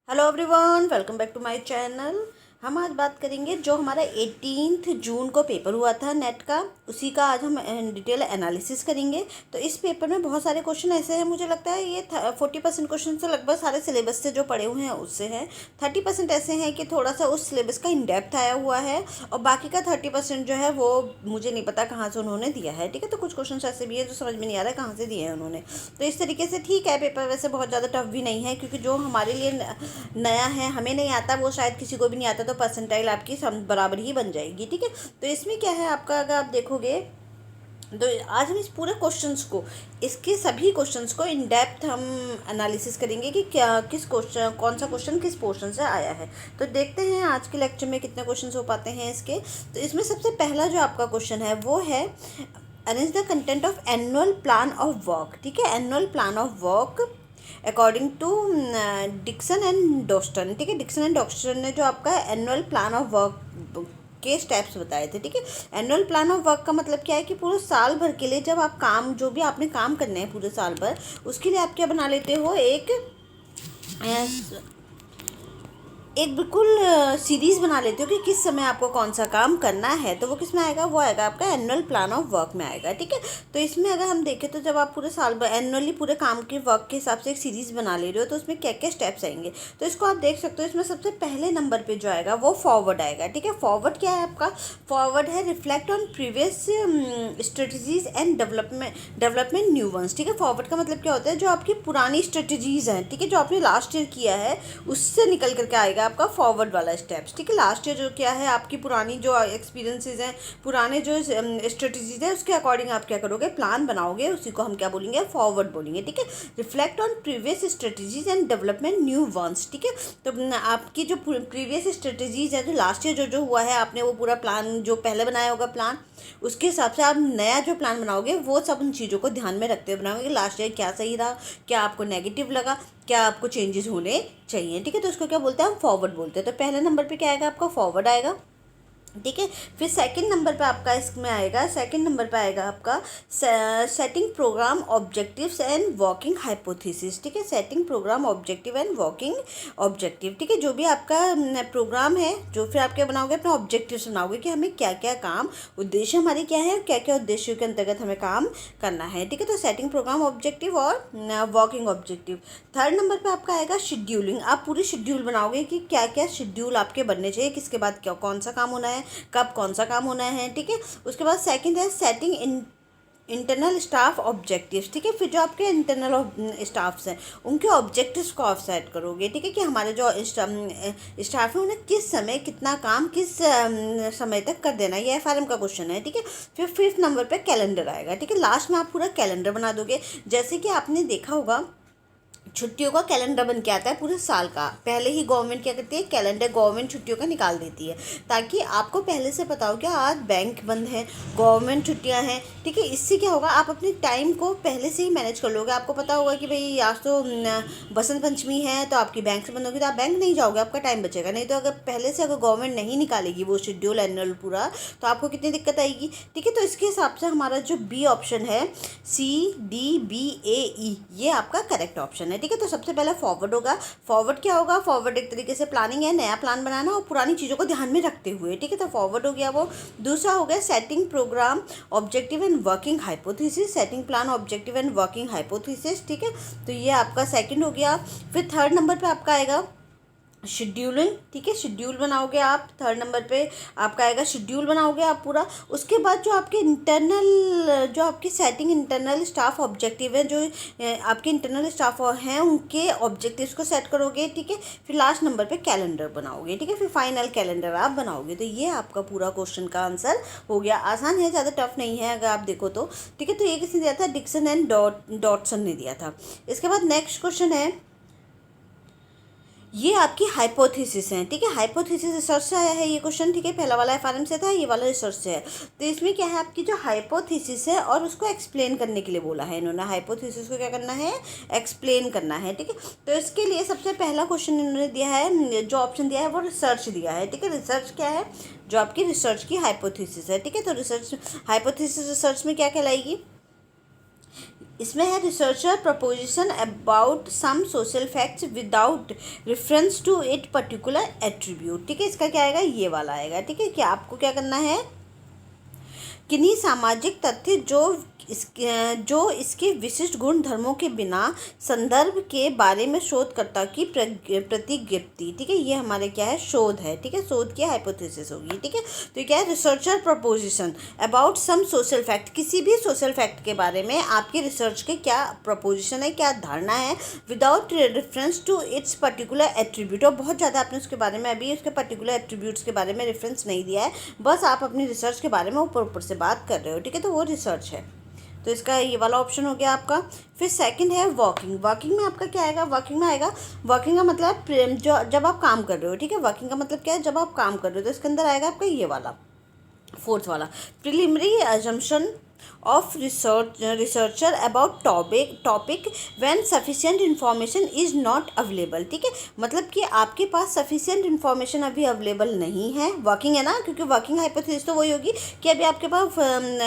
Hello everyone, welcome back to my channel. हम आज बात करेंगे जो हमारा 18 जून को पेपर हुआ था नेट का, उसी का आज हम डिटेल एनालिसिस करेंगे। तो इस पेपर में बहुत सारे क्वेश्चन ऐसे हैं, मुझे लगता है ये 40% क्वेश्चन तो लगभग सारे सिलेबस से जो पढ़े हुए हैं उससे हैं। 30% ऐसे हैं कि थोड़ा सा उस सिलेबस का इन डेप्थ आया हुआ है, और बाकी का 30% जो है वो मुझे नहीं पता कहाँ से उन्होंने दिया है। ठीक है, तो कुछ क्वेश्चन ऐसे भी है जो समझ में नहीं आ रहा है कहाँ से दिए हैं उन्होंने। तो इस तरीके से ठीक है, पेपर वैसे बहुत ज़्यादा टफ भी नहीं है, क्योंकि जो हमारे लिए नया है, हमें नहीं आता, वो शायद किसी को भी नहीं आता, तो परसेंटाइल आपकी बराबर ही बन जाएगी। ठीक है, तो इसमें क्या है आपका, अगर आप देखोगे तो आज हम इस पूरे क्वेश्चंस को, इसके सभी क्वेश्चंस को इन डेप्थ हम एनालिसिस करेंगे कि क्या किस क्वेश्चन, कौन सा क्वेश्चन किस पोर्शन से आया है। तो देखते हैं आज के लेक्चर में कितने क्वेश्चंस हो पाते हैं इसके। तो इसमें सबसे पहला जो आपका क्वेश्चन है वो है arrange the content of annual plan of work. ठीक है, annual plan of work according to Dixon and Doston. ठीक है, डिक्सन एंड डॉस्टन ने जो आपका एनुअल प्लान ऑफ वर्क के स्टेप्स बताए थे। ठीक है, एनुअल प्लान ऑफ वर्क का मतलब क्या है कि पूरे साल भर के लिए जब आप काम, जो भी आपने काम करने हैं पूरे साल भर, उसके लिए आप क्या बना लेते हो, एक बिल्कुल सीरीज़ बना लेते हो कि किस समय आपको कौन सा काम करना है। तो वो किस में आएगा, वो आएगा आपका एनुअल प्लान ऑफ वर्क में आएगा। ठीक है, तो इसमें अगर हम देखें तो जब आप पूरे साल एनुअली पूरे काम के वर्क के हिसाब से एक सीरीज़ बना ले रहे हो, तो उसमें क्या क्या स्टेप्स आएंगे। तो इसको आप देख सकते हो, इसमें सबसे पहले नंबर पर जो आएगा वो फॉरवर्ड आएगा। ठीक है, फॉरवर्ड क्या है आपका, फॉरवर्ड है reflect on previous strategies and development new ones. ठीक है, फॉरवर्ड का मतलब क्या होता है, जो आपकी पुरानी स्ट्रेटजीज हैं, ठीक है, जो आपने लास्ट ईयर किया है उससे निकल करके आएगा आपका फॉरवर्ड वाला स्टेप्स। ठीक है, लास्ट ईयर जो क्या है आपकी पुरानी जो एक्सपीरियंसेस हैं, पुराने जो स्ट्रेटजीज है, उसके अकॉर्डिंग आप क्या करोगे, प्लान बनाओगे, उसी को हम क्या बोलेंगे, फॉरवर्ड बोलेंगे। ठीक है, reflect on previous strategies and development new ones. ठीक है, तो आपकी जो प्रीवियस स्ट्रेटजीज है, जो लास्ट ईयर जो हुआ है, आपने वो पूरा प्लान जो पहले बनाया होगा प्लान, उसके हिसाब से आप नया जो प्लान बनाओगे वो सब उन चीज़ों को ध्यान में रखते हुए बनाओगे कि लास्ट ईयर क्या सही रहा, क्या आपको नेगेटिव लगा, क्या आपको चेंजेस होने चाहिए। ठीक है, तो इसको क्या बोलते हैं, हम फॉरवर्ड बोलते हैं। तो पहले नंबर पे क्या आएगा आपका, फॉरवर्ड आएगा। ठीक है, फिर सेकंड नंबर पे आपका इसमें आएगा, सेकंड नंबर पे आएगा आपका setting programme objectives and working hypothesis. ठीक है, setting programme objective and working objective. ठीक है, जो भी आपका प्रोग्राम है, जो फिर आप क्या बनाओगे, अपना ऑब्जेक्टिव्स बनाओगे कि हमें क्या क्या काम, उद्देश्य हमारे क्या है, क्या क्या उद्देश्यों के अंतर्गत हमें काम करना है। ठीक है, तो सेटिंग प्रोग्राम ऑब्जेक्टिव और वर्किंग ऑब्जेक्टिव। थर्ड नंबर पे आपका आएगा शेड्यूलिंग। आप पूरी शेड्यूल बनाओगे कि क्या क्या शेड्यूल आपके बनने चाहिए, किसके बाद क्या कौन सा काम होना है, कब कौन सा काम होना है। ठीक है, उसके बाद सेकंड है सेटिंग इंटरनल स्टाफ ऑब्जेक्टिव्स। ठीक है, फिर जो आपके इंटरनल स्टाफ्स हैं उनके ऑब्जेक्टिव्स को आप सेट करोगे। ठीक है, कि हमारे जो स्टाफ है उन्हें किस समय कितना काम किस समय तक कर देना है, ये एफआरएम का क्वेश्चन है। ठीक है, फिर फिफ्थ नंबर पे कैलेंडर आएगा। ठीक है, लास्ट में आप पूरा कैलेंडर बना दोगे। जैसे कि आपने देखा होगा छुट्टियों का कैलेंडर बन के आता है पूरे साल का, पहले ही गवर्नमेंट क्या करती है, कैलेंडर गवर्नमेंट छुट्टियों का निकाल देती है, ताकि आपको पहले से पता हो कि आज बैंक बंद है, गवर्नमेंट छुट्टियां हैं। ठीक है, इससे क्या होगा, आप अपने टाइम को पहले से ही मैनेज कर लोगे। आपको पता होगा कि भाई आज तो बसंत पंचमी है, तो आपकी बैंक से बंद होगी, तो आप बैंक नहीं जाओगे, आपका टाइम बचेगा। नहीं तो अगर पहले से अगर गवर्नमेंट नहीं निकालेगी वो शेड्यूल एनुअल पूरा, तो आपको कितनी दिक्कत आएगी। ठीक है, तो इसके हिसाब से हमारा जो बी ऑप्शन है, CDBAE, ये आपका करेक्ट ऑप्शन है। ठीक है, तो सबसे पहले फॉरवर्ड होगा। फॉरवर्ड क्या होगा, फॉरवर्ड एक तरीके से प्लानिंग है, नया प्लान बनाना और पुरानी चीज़ों को ध्यान में रखते हुए। ठीक है, तो फॉरवर्ड हो गया वो। दूसरा हो गया setting programme objective and working hypothesis, setting plan objective and working hypothesis. ठीक है, तो ये आपका सेकंड हो गया। फिर थर्ड नंबर पे आपका आएगा शेड्यूलिंग। ठीक है, शेड्यूल बनाओगे आप, थर्ड नंबर पे आपका आएगा शेड्यूल बनाओगे आप पूरा। उसके बाद जो आपके इंटरनल, जो आपकी सेटिंग इंटरनल स्टाफ ऑब्जेक्टिव है, जो आपके इंटरनल स्टाफ हैं उनके ऑब्जेक्टिव्स को सेट करोगे। ठीक है, फिर लास्ट नंबर पे कैलेंडर बनाओगे। ठीक है, फिर फाइनल कैलेंडर आप बनाओगे। तो ये आपका पूरा क्वेश्चन का आंसर हो गया। आसान है, ज़्यादा टफ नहीं है अगर आप देखो तो। ठीक है, तो ये किसने दिया था, डिक्सन एंड डॉटसन ने दिया था। इसके बाद नेक्स्ट क्वेश्चन है, ये आपकी हाइपोथेसिस है। ठीक है, हाइपोथेसिस रिसर्च से आया है ये क्वेश्चन। ठीक है, पहला वाला एफआरएम से था, ये वाला रिसर्च से है। तो इसमें क्या है, आपकी जो हाइपोथेसिस है और उसको एक्सप्लेन करने के लिए बोला है इन्होंने। हाइपोथेसिस को क्या करना है, एक्सप्लेन करना है। ठीक है, तो इसके लिए सबसे पहला क्वेश्चन इन्होंने दिया है, जो ऑप्शन दिया है वो रिसर्च दिया है। ठीक है, रिसर्च क्या है, जो आपकी रिसर्च की हाइपोथेसिस है। ठीक है, तो रिसर्च हाइपोथेसिस रिसर्च में क्या कहलाएगी, इसमें है researcher proposition about some social facts without reference to it particular attribute. ठीक है, इसका क्या आएगा, ये वाला आएगा। ठीक है, क्या आपको क्या करना है, किन्हीं सामाजिक तथ्य जो इसके विशिष्ट गुण धर्मों के बिना संदर्भ के बारे में शोधकर्ता की प्रतिज्ञप्ति। ठीक है, ये हमारे क्या है, शोध है। ठीक है, शोध की हाइपोथेसिस होगी। ठीक है, तो ये क्या है, researcher proposition about some social fact, किसी भी सोशल फैक्ट के बारे में आपकी रिसर्च के क्या प्रपोजिशन है, क्या धारणा है, without reference to its particular attribute. और बहुत ज़्यादा आपने उसके बारे में अभी उसके पर्टिकुलर एट्रीब्यूट्स के बारे में रेफरेंस नहीं दिया है, बस आप अपनी रिसर्च के बारे में ऊपर ऊपर से बात कर रहे हो। ठीक है, तो वो रिसर्च है। तो इसका ये वाला ऑप्शन हो गया आपका। फिर सेकंड है वॉकिंग। वॉकिंग में आपका क्या आएगा, वॉकिंग में आएगा, वॉकिंग का मतलब जो जब आप काम कर रहे हो। ठीक है, वॉकिंग का मतलब क्या है, जब आप काम कर रहे हो, तो इसके अंदर आएगा आपका ये वाला फोर्थ वाला, preliminary assumption of researcher about topic when sufficient information is not available. ठीक है, मतलब कि आपके पास सफिशिएंट इन्फॉर्मेशन अभी अवेलेबल नहीं है, वर्किंग है ना, क्योंकि वर्किंग हाइपोथेसिस तो वही होगी कि अभी आपके पास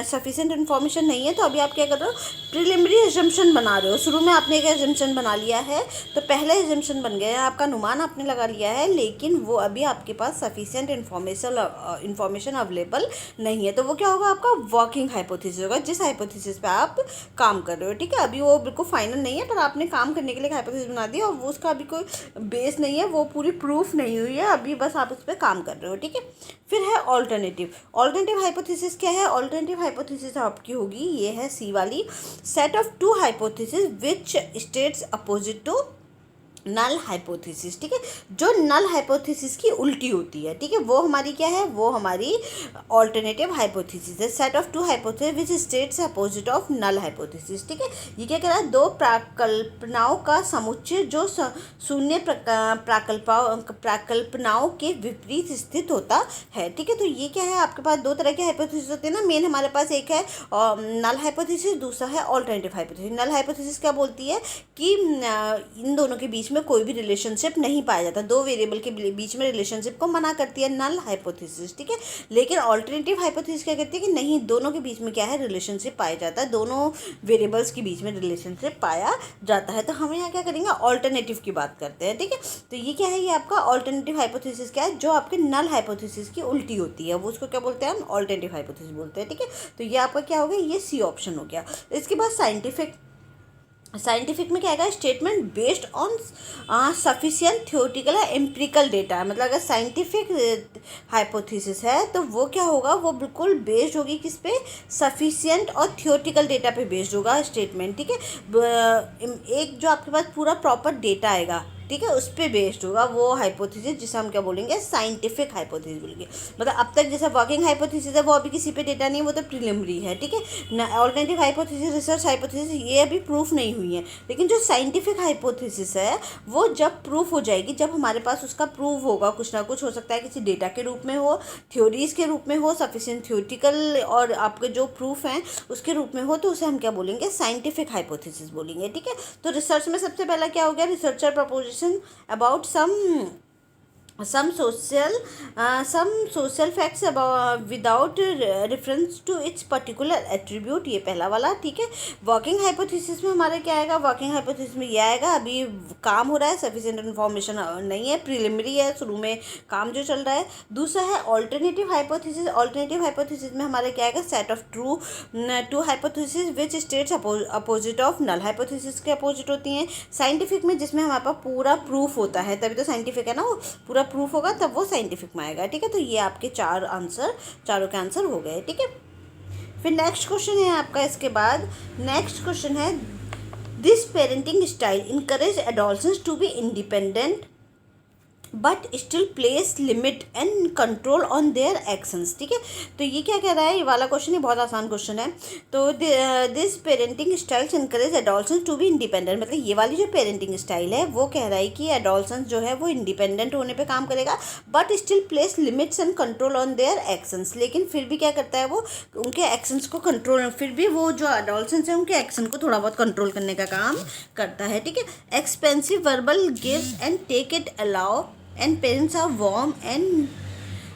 सफिशिएंट इन्फॉर्मेशन नहीं है, तो अभी आप क्या कर रहे हो, प्रिलिमिनरी एजम्पशन बना रहे हो। शुरू में आपने एक एजम्पशन बना लिया है, तो पहला एजम्पशन बन गया है, आपका अनुमान आपने लगा लिया है, लेकिन वो अभी आपके पास सफिशिएंट इन्फॉर्मेशन अवेलेबल नहीं है, तो वो क्या होगा, आपका वर्किंग हाइपोथेसिस होगा, जिस हाइपोथेसिस पे आप काम कर रहे हो। ठीक है, अभी वो बिल्कुल फाइनल नहीं है, पर आपने काम करने के लिए हाइपोथेसिस बना दी और वो उसका अभी कोई बेस नहीं है, वो पूरी प्रूफ नहीं हुई है, अभी बस आप उस पर काम कर रहे हो। ठीक है, फिर है ऑल्टरनेटिव हाइपोथेसिस। क्या है ऑल्टरनेटिव हाइपोथेसिस, आपकी होगी ये है सी वाली, set of two hypothesis which states opposite to null hypothesis. ठीक है, जो नल हाइपोथेसिस की उल्टी होती है। ठीक है, वो हमारी क्या है, वो हमारी ऑल्टरनेटिव हाइपोथेसिस है, set of two hypothesis which states opposite of null hypothesis. ठीक है, ये क्या कह रहा है, दो प्राकल्पनाओं का समुच्चय जो शून्य प्राकल्पनाओं के विपरीत स्थित होता है। ठीक है, तो ये क्या है, आपके पास दो तरह के हाइपोथेसिस होते हैं ना, मेन हमारे पास एक है नल हाइपोथेसिस, दूसरा है ऑल्टरनेटिव हाइपोथेसिस। नल हाइपोथेसिस क्या बोलती है कि इन दोनों के बीच में कोई भी रिलेशनशिप नहीं पाया जाता, दो वेरिएबल के बीच में रिलेशनशिप को मना करती है नल हाइपोथेसिस। ठीक है, लेकिन ऑल्टरनेटिव हाइपोथेसिस क्या कहती है कि नहीं, दोनों के बीच में क्या है, रिलेशनशिप पाया जाता है, दोनों वेरिएबल्स के बीच में रिलेशनशिप पाया जाता है। तो हम यहाँ क्या करेंगे, ऑल्टरनेटिव की बात करते हैं। ठीक है, तो ये क्या है, ये आपका ऑल्टरनेटिव हाइपोथेसिस क्या है, जो आपके नल हाइपोथेसिस की उल्टी होती है, वो उसको क्या बोलते हैं, हम ऑल्टरनेटिव हाइपोथेसिस बोलते हैं। ठीक है, तो ये आपका क्या हो गया, ये सी ऑप्शन हो गया। इसके बाद साइंटिफिक में क्या आएगा, statement based on sufficient theoretical या एम्पिरिकल डेटा। मतलब अगर साइंटिफिक हाइपोथेसिस है तो वो क्या होगा, वो बिल्कुल बेस्ड होगी किस पे, सफिशिएंट और थियोरेटिकल डेटा पे बेस्ड होगा स्टेटमेंट। ठीक है, एक जो आपके पास पूरा प्रॉपर डेटा आएगा, ठीक है, उस पर बेस्ड होगा वो हाइपोथेसिस, जिसे हम क्या बोलेंगे, साइंटिफिक हाइपोथेसिस बोलेंगे। मतलब अब तक जैसे वर्किंग हाइपोथेसिस है वो अभी किसी पे डेटा नहीं है, वो तो प्रिलिमिनरी है। ठीक है, ऑल्टरनेटिव हाइपोथेसिस, रिसर्च हाइपोथेसिस, ये अभी प्रूफ नहीं हुई है, लेकिन जो साइंटिफिक हाइपोथेसिस है वो जब प्रूफ हो जाएगी, जब हमारे पास उसका प्रूफ होगा, कुछ ना कुछ हो सकता है, किसी डेटा के रूप में हो, थ्योरीज के रूप में हो, सफिशिएंट थ्योरेटिकल और आपके जो प्रूफ हैं उसके रूप में हो, तो उसे हम क्या बोलेंगे, साइंटिफिक हाइपोथेसिस बोलेंगे। ठीक है, तो रिसर्च में सबसे पहला क्या हो गया, researcher preposition about some social facts about without reference to its particular attribute, ये पहला वाला। ठीक है, वर्किंग हाइपोथेसिस में हमारा क्या आएगा, वर्किंग हाइपोथेसिस में ये आएगा, अभी काम हो रहा है, सफिशिएंट इन्फॉर्मेशन नहीं है, प्रिलिमिनरी है, शुरू में काम जो चल रहा है। दूसरा है ऑल्टरनेटिव हाइपोथेसिस। ऑल्टरनेटिव हाइपोथेसिस में हमारा क्या आएगा, set of two hypothesis which states opposite of null hypothesis के अपोजिट होती हैं। साइंटिफिक में जिसमें हमारे पास पूरा प्रूफ होता है, तभी तो साइंटिफिक है ना, वो पूरा प्रूफ होगा तब वो साइंटिफिक में आएगा। ठीक है, तो ये आपके चारों के आंसर हो गए। ठीक है, फिर नेक्स्ट क्वेश्चन है आपका, इसके बाद नेक्स्ट क्वेश्चन है, this parenting style encourage adolescence to be independent but still place limit and control on their actions. ठीक है, तो ये क्या कह रहा है, ये वाला क्वेश्चन ही बहुत आसान क्वेश्चन है। तो this parenting styles encourage adolescence to be independent, मतलब ये वाली जो पेरेंटिंग स्टाइल है वो कह रहा है कि एडोलसेंस जो है वो इंडिपेंडेंट होने पे काम करेगा, but still place limits and control on their actions. लेकिन फिर भी क्या करता है, वो उनके एक्शंस को कंट्रोल, फिर भी वो जो एडोलसेंस है उनके एक्शन को थोड़ा बहुत कंट्रोल करने का काम करता है। ठीक है, expensive verbal gives and take it allow and parents are warm and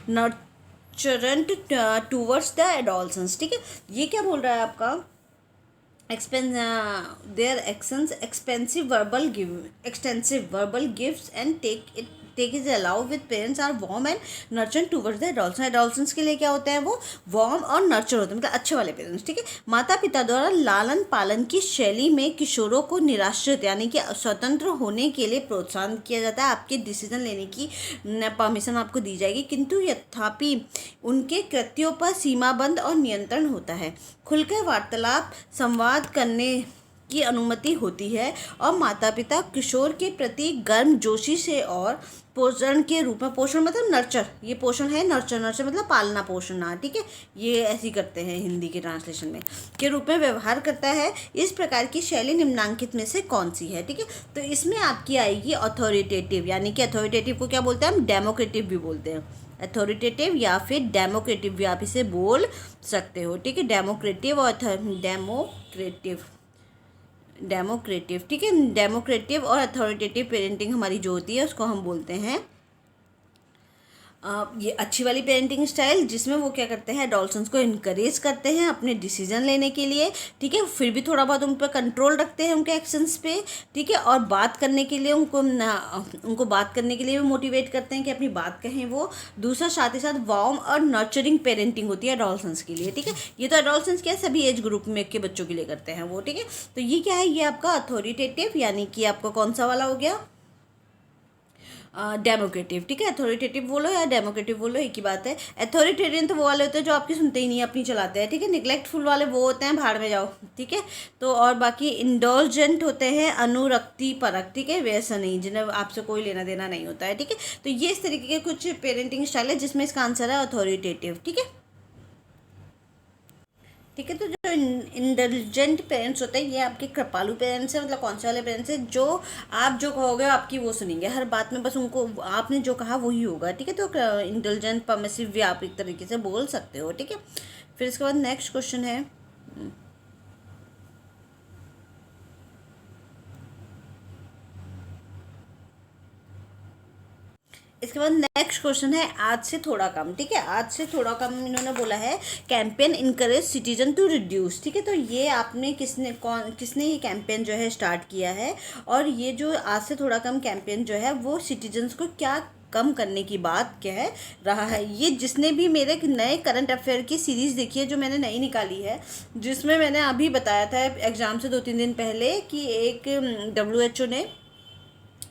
nurturant towards the adolescents। ठीक है, ये क्या बोल रहा है आपका, their actions extensive verbal gifts and take is allowed with parents are warm and nurturing towards the adolescents. adolescents के लिए क्या होते हैं, वो वार्म और नर्चर होते हैं, मतलब अच्छे वाले पेरेंट्स, ठीक है। माता पिता द्वारा लालन पालन की शैली में किशोरों को निराश्रित यानी कि स्वतंत्र होने के लिए प्रोत्साहन किया जाता है। आपके डिसीजन लेने की परमिशन आपको दी जाएगी, किंतु यथापि उनके कृत्यों पर सीमाबंद और नियंत्रण होता है। खुलकर वार्तालाप संवाद करने की अनुमति होती है और माता पिता किशोर के प्रति गर्मजोशी से और पोषण के रूप में, पोषण मतलब नर्चर, ये पोषण है, नर्चर नर्चर मतलब पालना पोषणा, ठीक है, ये ऐसे करते हैं हिंदी के ट्रांसलेशन में, के रूप में व्यवहार करता है। इस प्रकार की शैली निम्नांकित में से कौन सी है, ठीक है। तो इसमें आपकी आएगी अथॉरिटेटिव, यानी कि अथॉरिटेटिव को क्या बोलते हैं हम, डेमोक्रेटिव भी बोलते हैं। अथॉरिटेटिव या फिर डेमोक्रेटिव भी आप इसे बोल सकते हो, ठीक है। डेमोक्रेटिव और डेमोक्रेटिव, ठीक है। डेमोक्रेटिव और अथॉरिटेटिव पेरेंटिंग हमारी जो होती है उसको हम बोलते हैं ये अच्छी वाली पेरेंटिंग स्टाइल, जिसमें वो क्या करते हैं, एडोलसेंस को इनकरेज करते हैं अपने डिसीजन लेने के लिए, ठीक है। फिर भी थोड़ा बहुत उन पर कंट्रोल रखते हैं उनके एक्शंस पे, ठीक है। और बात करने के लिए उनको बात करने के लिए भी मोटिवेट करते हैं कि अपनी बात कहें वो। दूसरा, साथ ही साथ वार्म और नर्चरिंग पेरेंटिंग होती है एडोलसेंस के लिए, ठीक है। ये तो एडोलसेंस क्या सभी एज ग्रुप में के बच्चों के लिए करते हैं वो, ठीक है। तो ये क्या है, ये आपका अथॉरिटेटिव यानी कि आपका कौन सा वाला हो गया, डेमोक्रेटिव, ठीक है। अथॉरिटेटिव बोलो या डेमोक्रेटिव बोलो एक ही बात है। अथॉरिटेरियन तो वो वाले होते हैं जो आपकी सुनते ही नहीं, अपनी चलाते हैं, ठीक है। निग्लेक्टफुल वाले वो होते हैं भाड़ में जाओ, ठीक है। तो और बाकी इंडोलजेंट होते हैं अनुरक्ति परक, ठीक है, वैसा नहीं, जिन्हें आपसे कोई लेना देना नहीं होता है, ठीक है। तो ये इस तरीके के कुछ पेरेंटिंग स्टाइल है जिसमें इसका आंसर है अथॉरिटेटिव, ठीक है, ठीक है। तो जो इंटेलिजेंट पेरेंट्स होते हैं ये आपके कृपालु पेरेंट्स हैं, मतलब कौन से वाले पेरेंट्स हैं, जो आप जो कहोगे आपकी वो सुनेंगे, हर बात में बस उनको आपने जो कहा वही होगा, ठीक है। तो इंटेलिजेंट परमिसिव भी आप एक तरीके से बोल सकते हो, ठीक है। फिर इसके बाद नेक्स्ट क्वेश्चन है, इसके बाद नेक्स्ट क्वेश्चन है आज से थोड़ा कम, ठीक है। आज से थोड़ा कम इन्होंने बोला है campaign encourage citizen to reduce, ठीक है। तो ये आपने किसने ये कैंपेन जो है स्टार्ट किया है, और ये जो आज से थोड़ा कम कैंपेन जो है वो सिटीजन्स को क्या कम करने की बात कह रहा है। ये जिसने भी मेरे नए करंट अफेयर की सीरीज़ देखी है जो मैंने नई निकाली है, जिसमें मैंने अभी बताया था एग्ज़ाम से 2-3 दिन पहले कि एक WHO ने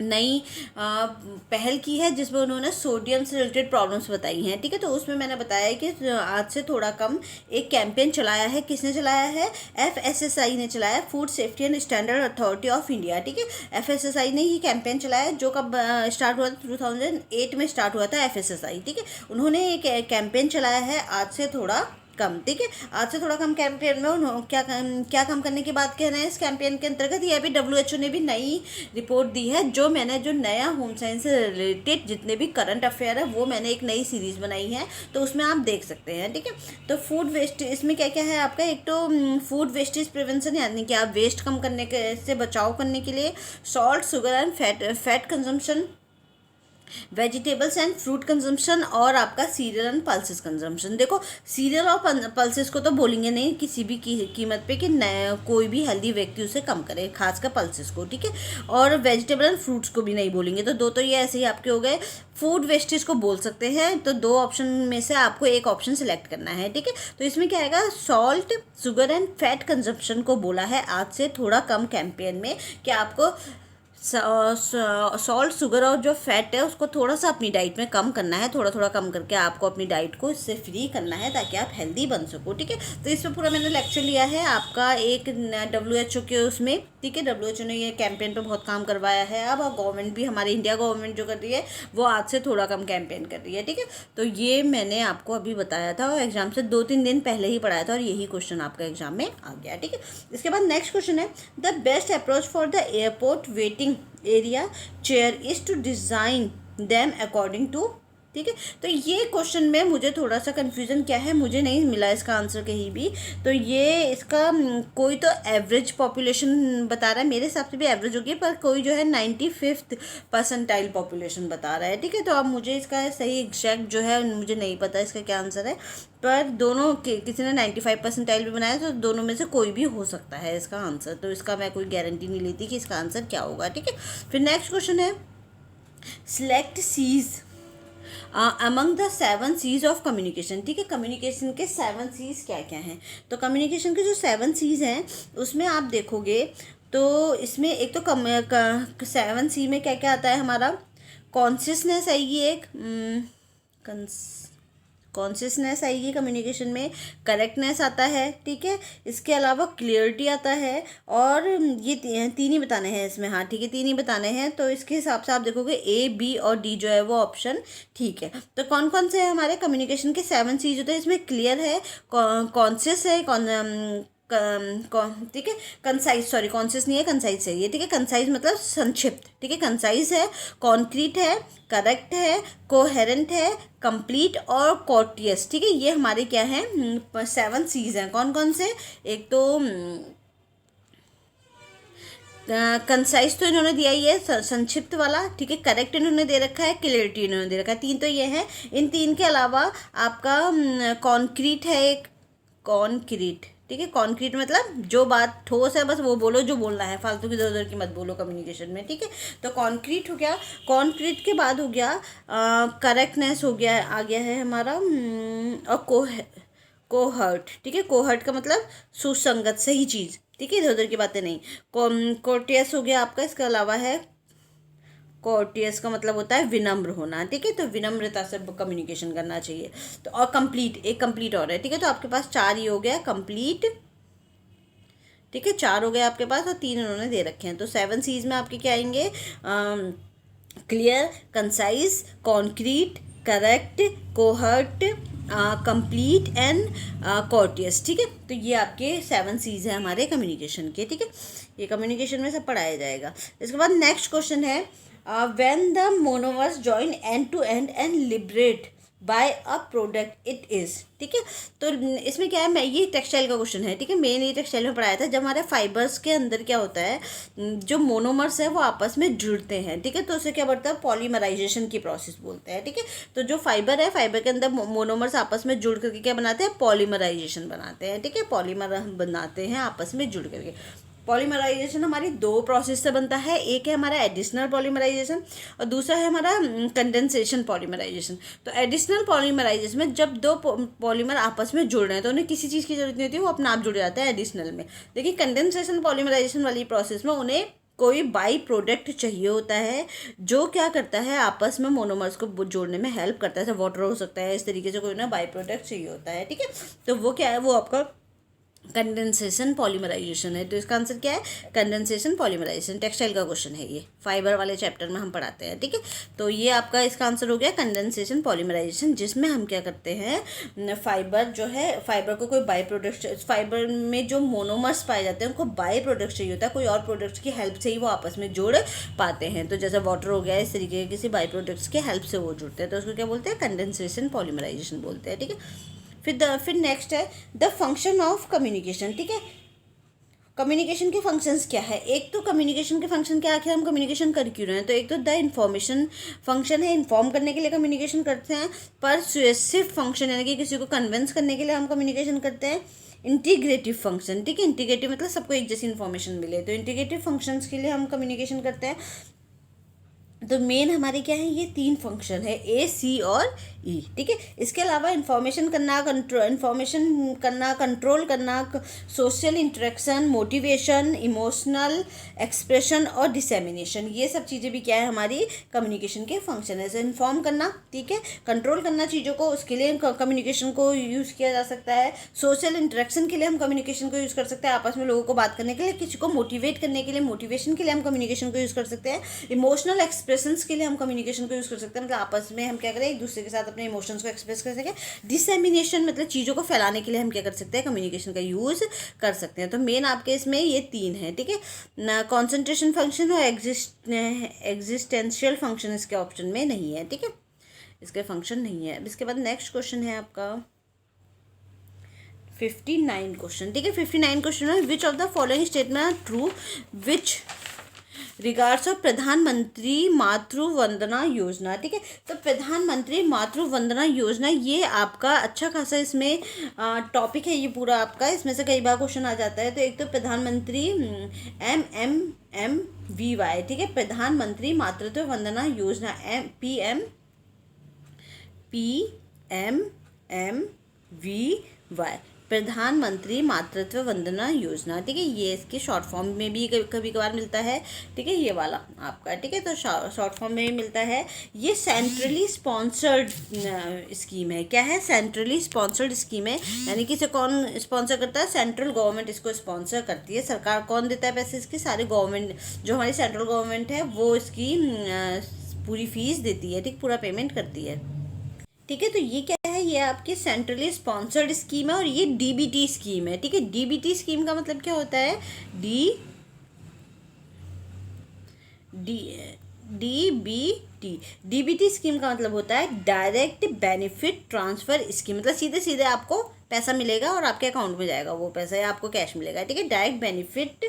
नई पहल की है जिसमें उन्होंने सोडियम से रिलेटेड प्रॉब्लम्स बताई हैं, ठीक है। तो उसमें मैंने बताया है कि आज से थोड़ा कम एक कैंपेन चलाया है, किसने चलाया है, FSSAI ने चलाया है, food safety and standard authority of India, ठीक है। FSSAI ने ये कैंपेन चलाया है, जो कब स्टार्ट हुआ था, 2008 में स्टार्ट हुआ था FSSAI, ठीक है। उन्होंने एक कैंपेन चलाया है आज से थोड़ा कम, ठीक है। आज से थोड़ा कम कैंपेन में उन्होंने क्या कम करने की बात कह रहे हैं इस कैंपेन के अंतर्गत। ये अभी WHO ने भी नई रिपोर्ट दी है, जो मैंने जो नया होम साइंस से रिलेटेड जितने भी करंट अफेयर है वो मैंने एक नई सीरीज़ बनाई है, तो उसमें आप देख सकते हैं, ठीक है। तो फूड वेस्ट इसमें क्या क्या है आपका, एक तो फूड वेस्टेज प्रिवेंशन यानी कि आप वेस्ट कम करने के से बचाव करने के लिए salt, sugar and fat consumption, vegetables and fruit consumption, और आपका सीरियल एंड पल्सेस कंजम्पशन। देखो सीरियल और पल्सेस को तो बोलेंगे नहीं किसी भी कीमत पे कि कोई भी हेल्दी व्यक्ति उसे कम करे, खासकर पल्सेस को, ठीक है। और वेजिटेबल एंड फ्रूट्स को भी नहीं बोलेंगे, तो दो तो ये ऐसे ही आपके हो गए। फूड वेस्टेज को बोल सकते हैं, तो दो ऑप्शन में से आपको एक ऑप्शन सिलेक्ट करना है, ठीक है। तो इसमें क्या आएगा, salt, sugar and fat consumption को बोला है आज से थोड़ा कम कैंपेन में कि आपको सॉल्ट, शुगर और जो फैट है उसको थोड़ा सा अपनी डाइट में कम करना है, थोड़ा थोड़ा कम करके आपको अपनी डाइट को इससे फ्री करना है ताकि आप हेल्दी बन सको, ठीक है। तो इस पर पूरा मैंने लेक्चर लिया है आपका एक WHO के उसमें, ठीक है। WHO ने ये कैंपेन पे बहुत काम करवाया है। अब गवर्नमेंट भी, हमारी इंडिया गवर्नमेंट जो कर रही है वो आज से थोड़ा कम कैंपेन कर रही है, ठीक है। तो ये मैंने आपको अभी बताया था और एग्जाम से 2-3 दिन पहले ही पढ़ाया था, और यही क्वेश्चन आपका एग्जाम में आ गया, ठीक है। इसके बाद नेक्स्ट क्वेश्चन है, the best approach for the airport waiting area chair is to design them according to ठीक है। तो ये क्वेश्चन में मुझे थोड़ा सा कन्फ्यूज़न क्या है, मुझे नहीं मिला इसका आंसर कहीं भी। तो ये इसका कोई तो एवरेज पॉपुलेशन बता रहा है, मेरे हिसाब से भी एवरेज होगी, पर कोई जो है 95th परसेंटाइल पॉपुलेशन बता रहा है, ठीक है। तो अब मुझे इसका सही एग्जैक्ट जो है मुझे नहीं पता इसका क्या आंसर है, पर दोनों किसी ने 95 परसेंटाइल भी बनाया, तो दोनों में से कोई भी हो सकता है इसका आंसर। तो इसका मैं कोई गारंटी नहीं लेती कि इसका आंसर क्या होगा, ठीक है। फिर नेक्स्ट क्वेश्चन है, select Cs among the 7 Cs of communication, ठीक है। कम्युनिकेशन के 7 सीज क्या क्या हैं? तो कम्युनिकेशन के जो 7 सीज हैं उसमें आप देखोगे तो इसमें एक तो 7 सी में क्या क्या आता है हमारा, कॉन्शियसनेस आएगी, एक कॉन्शियसनेस आएगी कम्युनिकेशन में, करेक्टनेस आता है, ठीक है। इसके अलावा क्लियरिटी आता है, और ये तीन ही बताने हैं इसमें, हाँ ठीक है, तीन ही बताने हैं। तो इसके हिसाब से आप देखोगे ए, बी और डी जो है वो ऑप्शन ठीक है। तो कौन कौन से हमारे कम्युनिकेशन के 7 चीज होते हैं? इसमें क्लियर है, कॉन्शियस है, ठीक है, कंसाइज, सॉरी कॉन्शियस नहीं है, कंसाइज चाहिए, ठीक है। कंसाइज मतलब संक्षिप्त, ठीक है। कंसाइज है, कॉन्क्रीट है, करेक्ट है, कोहेरेंट है, कंप्लीट और कोर्टियस, ठीक है। ये हमारे क्या हैं 7 सीज हैं। कौन कौन से? एक तो कंसाइज तो इन्होंने दिया ही है, संक्षिप्त वाला, ठीक है। करेक्ट इन्होंने दे रखा है, क्लियरिटी इन्होंने दे रखा है, तीन तो ये हैं। इन तीन के अलावा आपका कॉन्क्रीट है, एक कॉन्क्रीट, ठीक है। कॉन्क्रीट मतलब जो बात ठोस है बस वो बोलो जो बोलना है, फालतू की इधर उधर की मत बोलो कम्युनिकेशन में, ठीक है। तो कॉन्क्रीट हो गया। कॉन्क्रीट के बाद हो गया करेक्टनेस, हो गया, आ गया है हमारा, और कोहर्ट, ठीक है। कोहर्ट का मतलब सुसंगत, सही चीज़, ठीक है, इधर उधर की बातें नहीं। कोर्टियस हो गया आपका। इसके अलावा है, कोर्टियस का मतलब होता है विनम्र होना, ठीक है। तो विनम्रता से कम्युनिकेशन करना चाहिए। तो और कंप्लीट, एक कंप्लीट और है, ठीक है। तो आपके पास 4 ही हो गया, कंप्लीट, ठीक है, 4 हो गए आपके पास, और 3 उन्होंने दे रखे हैं। तो 7 सीज में आपके क्या आएंगे, clear, concise, concrete, correct, cohort, complete and courteous, ठीक है। तो ये आपके 7 सीज हैं हमारे कम्युनिकेशन के, ठीक है। ये कम्युनिकेशन में सब पढ़ाया जाएगा। इसके बाद नेक्स्ट क्वेश्चन है, when the monomers join end to end and liberate by a product it is, ठीक है। तो इसमें क्या है, मैं ये टेक्सटाइल का क्वेश्चन है, ठीक है। मैंने ये टेक्सटाइल में पढ़ाया था, जब हमारे फाइबर्स के अंदर क्या होता है, जो मोनोमर्स है वो आपस में जुड़ते हैं, ठीक है। तो उससे क्या बढ़ता है, पॉलीमराइजेशन की प्रोसेस बोलते हैं, ठीक है। तो जो फाइबर है, फाइबर के अंदर मोनोमर्स आपस में जुड़ करके क्या बनाते हैं, पॉलीमराइजेशन बनाते हैं, ठीक है। पॉलीमर बनाते हैं आपस में जुड़ करके। पॉलीमराइजेशन हमारी 2 प्रोसेस से बनता है, एक है हमारा एडिशनल पॉलीमराइजेशन और दूसरा है हमारा कंडेंसेशन पॉलीमराइजेशन। तो एडिशनल पॉलीमराइजेशन में जब 2 पॉलीमर आपस में जुड़ रहे हैं तो उन्हें किसी चीज़ की जरूरत नहीं होती, वो अपने आप जुड़ जाते हैं एडिशनल में। देखिए कंडेंसेशन पॉलीमराइजेशन वाली प्रोसेस में उन्हें कोई बाई प्रोडक्ट चाहिए होता है जो क्या करता है, आपस में मोनोमर्स को जोड़ने में हेल्प करता है। जैसे वाटर हो सकता है, इस तरीके से कोई ना बाई प्रोडक्ट चाहिए होता है, ठीक है। तो वो क्या है, वो आपका कंडेंसेशन पॉलीमराइजेशन है। तो इसका आंसर क्या है, कंडेंसेशन पॉलीमराइजेशन। टेक्सटाइल का क्वेश्चन है ये, फाइबर वाले चैप्टर में हम पढ़ाते हैं, ठीक है। तो ये आपका इसका आंसर हो गया कंडेंसेशन पॉलीमराइजेशन, जिसमें हम क्या करते हैं, फाइबर जो है, फाइबर को कोई बाई प्रोडक्ट, फाइबर में जो मोनोमर्स पाए जाते हैं उनको बाई प्रोडक्ट चाहिए होता है, कोई और प्रोडक्ट्स की हेल्प से ही वो आपस में जुड़ पाते हैं। तो जैसे वाटर हो गया, इस तरीके के किसी बाई प्रोडक्ट्स की हेल्प से वो जुड़ते हैं, तो उसको क्या बोलते हैं, कंडेंसेशन पॉलीमराइजेशन बोलते हैं, ठीक है। फिर नेक्स्ट है द फंक्शन ऑफ कम्युनिकेशन, ठीक है। कम्युनिकेशन के फंक्शंस क्या है, एक तो कम्युनिकेशन के फंक्शन क्या, आखिर हम कम्युनिकेशन कर क्यों रहे हैं। तो एक तो द इन्फॉर्मेशन फंक्शन है, इन्फॉर्म करने के लिए कम्युनिकेशन करते हैं। परसुएसिव फंक्शन यानी कि किसी को कन्विंस करने के लिए हम कम्युनिकेशन करते हैं। इंटीग्रेटिव फंक्शन, ठीक है, इंटीग्रेटिव मतलब सबको एक जैसी इन्फॉर्मेशन मिले, तो इंटीग्रेटिव फंक्शंस के लिए हम कम्युनिकेशन करते हैं। तो मेन हमारे क्या है, ये 3 फंक्शन है, ए, सी और ई, ठीक है। इसके अलावा इन्फॉर्मेशन करना, कंट्रोल करना, social interaction, motivation, emotional expression और डिसेमिनेशन, ये सब चीज़ें भी क्या है, हमारी कम्युनिकेशन के फंक्शन है। जैसे इन्फॉर्म करना, ठीक है, कंट्रोल करना चीज़ों को, उसके लिए कम्युनिकेशन को यूज़ किया जा सकता है। सोशल इंटरेक्शन के लिए हम कम्युनिकेशन को यूज़ कर सकते हैं, आपस में लोगों को बात करने के लिए, किसी को मोटिवेट करने के लिए, मोटिवेशन के लिए हम कम्युनिकेशन को यूज़ कर सकते हैं। इमोशनल एक्सप्रेशंस के लिए हम कम्युनिकेशन को यूज़ कर सकते हैं, मतलब आपस में हम क्या करें, एक दूसरे के साथ अपने इमोशंस को एक्सप्रेस कर सकें। डिसेमिनेशन मतलब चीज़ों को फैलाने के लिए हम क्या कर सकते हैं, कम्युनिकेशन का यूज़ कर सकते हैं। तो मेन आपके इसमें ये 3 है, ठीक है ना। कॉन्सेंट्रेशन फंक्शन और एग्जिस्टेंशियल फंक्शन इसके ऑप्शन में नहीं है, ठीक है। इसके फंक्शन नहीं है। अब इसके बाद नेक्स्ट क्वेश्चन है आपका 59 क्वेश्चन, ठीक है। 59 क्वेश्चन है, which of the following statement are true which regards of Pradhanmantri Matru Vandana Yojana, ठीक है। तो प्रधानमंत्री मातृ वंदना योजना ये आपका अच्छा खासा इसमें टॉपिक है ये पूरा आपका, इसमें से कई बार क्वेश्चन आ जाता है। तो एक तो प्रधानमंत्री MMMVY, ठीक है, प्रधानमंत्री मातृत्व वंदना योजना PMMVY, प्रधानमंत्री मातृत्व वंदना योजना, ठीक है। ये इसके शॉर्ट फॉर्म में भी कभी कभार मिलता है, ठीक है, ये वाला आपका, ठीक है। तो शॉर्ट फॉर्म में भी मिलता है। ये सेंट्रली स्पॉन्सर्ड स्कीम है। क्या है? सेंट्रली स्पॉन्सर्ड स्कीम है, यानी कि इसे कौन स्पॉन्सर करता है? सेंट्रल गवर्नमेंट इसको स्पॉन्सर करती है। सरकार कौन देता है पैसे इसकी? सारे गवर्नमेंट, जो हमारी सेंट्रल गवर्नमेंट है वो इसकी पूरी फीस देती है, ठीक, पूरा पेमेंट करती है, ठीक है। तो ये क्या है? ये आपकी सेंट्रली स्पॉन्सर्ड स्कीम है और ये डीबीटी स्कीम है, ठीक है। डीबीटी स्कीम का मतलब क्या होता है? डीबीटी स्कीम का मतलब होता है डायरेक्ट बेनिफिट ट्रांसफर स्कीम, मतलब सीधे सीधे आपको पैसा मिलेगा और आपके अकाउंट में जाएगा वो पैसा, या आपको कैश मिलेगा, ठीक है। डायरेक्ट बेनिफिट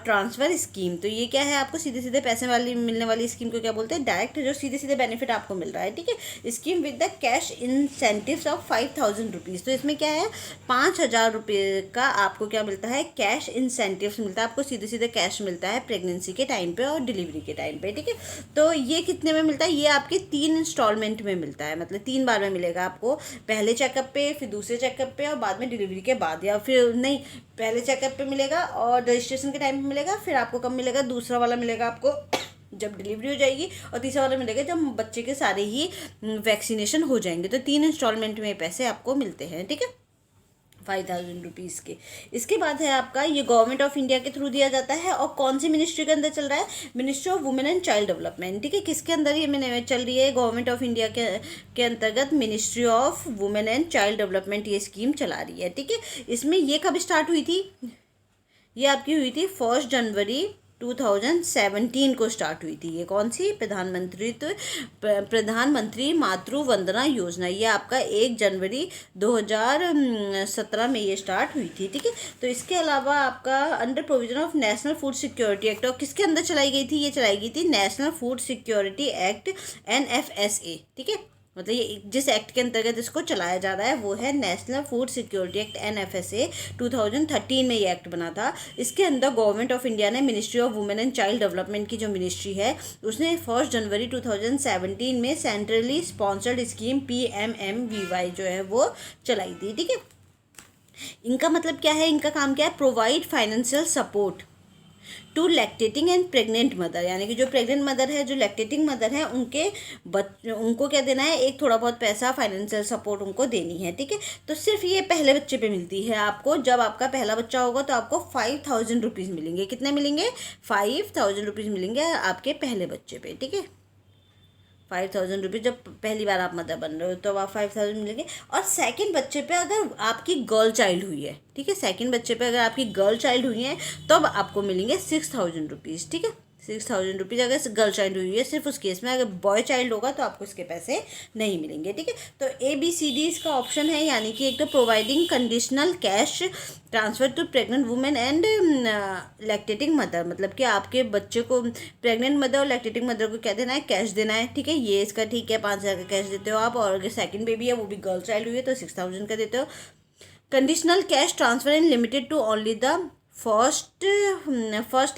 ट्रांसफर स्कीम, तो ये क्या है? आपको सीधे सीधे पैसे वाली मिलने वाली स्कीम को क्या बोलते हैं? डायरेक्ट, जो सीधे सीधे बेनिफिट आपको मिल रहा है, ठीक है। Scheme with the cash incentives of 5000 rupees, तो इसमें क्या है? 5000 रुपये का आपको क्या मिलता है? कैश इंसेंटिव्स मिलता है, आपको सीधे सीधे कैश मिलता है प्रेगनेंसी के टाइम पे और डिलीवरी के टाइम पे, ठीक है। तो ये कितने में मिलता है? ये आपके 3 इंस्टॉलमेंट में मिलता है, मतलब 3 बार में मिलेगा आपको, पहले चेकअप पे, फिर दूसरे चेकअप पे और बाद में डिलीवरी के बाद, या फिर नहीं, पहले चेकअप पे मिलेगा और रजिस्ट्रेशन के टाइम पे मिलेगा, फिर आपको कब मिलेगा? दूसरा वाला मिलेगा आपको जब डिलीवरी हो जाएगी, और तीसरा वाला मिलेगा जब बच्चे के सारे ही वैक्सीनेशन हो जाएंगे। तो 3 इंस्टॉलमेंट में पैसे आपको मिलते हैं, ठीक है, 5000 रुपीज़ के। इसके बाद है आपका, ये गवर्नमेंट ऑफ इंडिया के थ्रू दिया जाता है और कौन सी मिनिस्ट्री के अंदर चल रहा है? Ministry of women and child development, ठीक है। किसके अंदर ये चल रही है? गवर्नमेंट ऑफ इंडिया के अंतर्गत ministry of women and child development ये स्कीम चला रही है, ठीक है। इसमें ये कब स्टार्ट हुई थी? ये आपकी हुई थी 1 जनवरी 2017 को स्टार्ट हुई थी। ये कौन सी? प्रधानमंत्री मातृ वंदना योजना, ये आपका 1 जनवरी 2017 में ये स्टार्ट हुई थी, ठीक है। तो इसके अलावा आपका under provision of national food security act, और किसके अंदर चलाई गई थी? ये चलाई गई थी national food security act NFSA, ठीक है। मतलब ये जिस एक्ट के अंतर्गत इसको चलाया जा रहा है वो है national food security act NFSA। 2013 में ये एक्ट बना था। इसके अंदर गवर्नमेंट ऑफ इंडिया ने ministry of women and child development की जो मिनिस्ट्री है उसने 1 जनवरी 2017 में सेंट्रली स्पॉन्सर्ड स्कीम PMMVY जो है वो चलाई थी, ठीक है। इनका मतलब क्या है? इनका काम क्या है? Provide financial support to lactating and pregnant mother, यानी कि जो प्रेग्नेंट मदर है, जो लैक्टेटिंग मदर है, उनको क्या देना है? एक थोड़ा बहुत पैसा, फाइनेंशियल सपोर्ट उनको देनी है, ठीक है। तो सिर्फ ये पहले बच्चे पे मिलती है आपको। जब आपका पहला बच्चा होगा तो आपको 5000 रुपीज़ मिलेंगे। कितने मिलेंगे? 5000 रुपीज़ मिलेंगे आपके पहले बच्चे पे, ठीक है। 5000 रुपीज़ जब पहली बार आप मदर बन रहे हो तो आप 5000 मिलेंगे। और सेकंड बच्चे पे अगर आपकी गर्ल चाइल्ड हुई है, ठीक है, सेकंड बच्चे पे अगर आपकी गर्ल चाइल्ड हुई है तब आपको मिलेंगे 6000 रुपीज़, ठीक है। 6000 रुपीज़ अगर गर्ल चाइल्ड हुई है सिर्फ उस केस में। अगर बॉय चाइल्ड होगा तो आपको इसके पैसे नहीं मिलेंगे, ठीक है। तो ABCD इसका ऑप्शन है, यानी कि एक तो providing conditional cash transfer to pregnant women and lactating mother, मतलब कि आपके बच्चे को, प्रेग्नेंट मदर और लैक्टेटिंग मदर को क्या देना है? कैश देना है, ठीक है। ये इसका ठीक है, 5000 का कैश देते हो आप। और अगर सेकंड बेबी है वो भी गर्ल चाइल्ड हुई है तो 6000 का देते हो। Conditional cash transfer and limited to only the first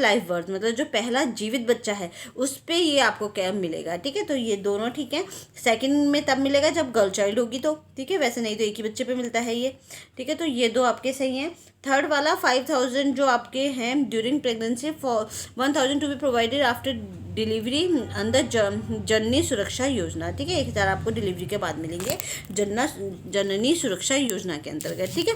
life birth, मतलब जो पहला जीवित बच्चा है उस पे ये आपको क्या मिलेगा, ठीक है। तो ये दोनों ठीक है। सेकंड में तब मिलेगा जब गर्ल चाइल्ड होगी तो, ठीक है, वैसे नहीं तो एक ही बच्चे पे मिलता है ये, ठीक है। तो ये दो आपके सही हैं। थर्ड वाला 5000 जो आपके हैं during pregnancy, 1000 to be provided after delivery under Janani Suraksha Yojana, ठीक है। 1000 आपको डिलीवरी के बाद मिलेंगे जननी सुरक्षा योजना के अंतर्गत, ठीक है।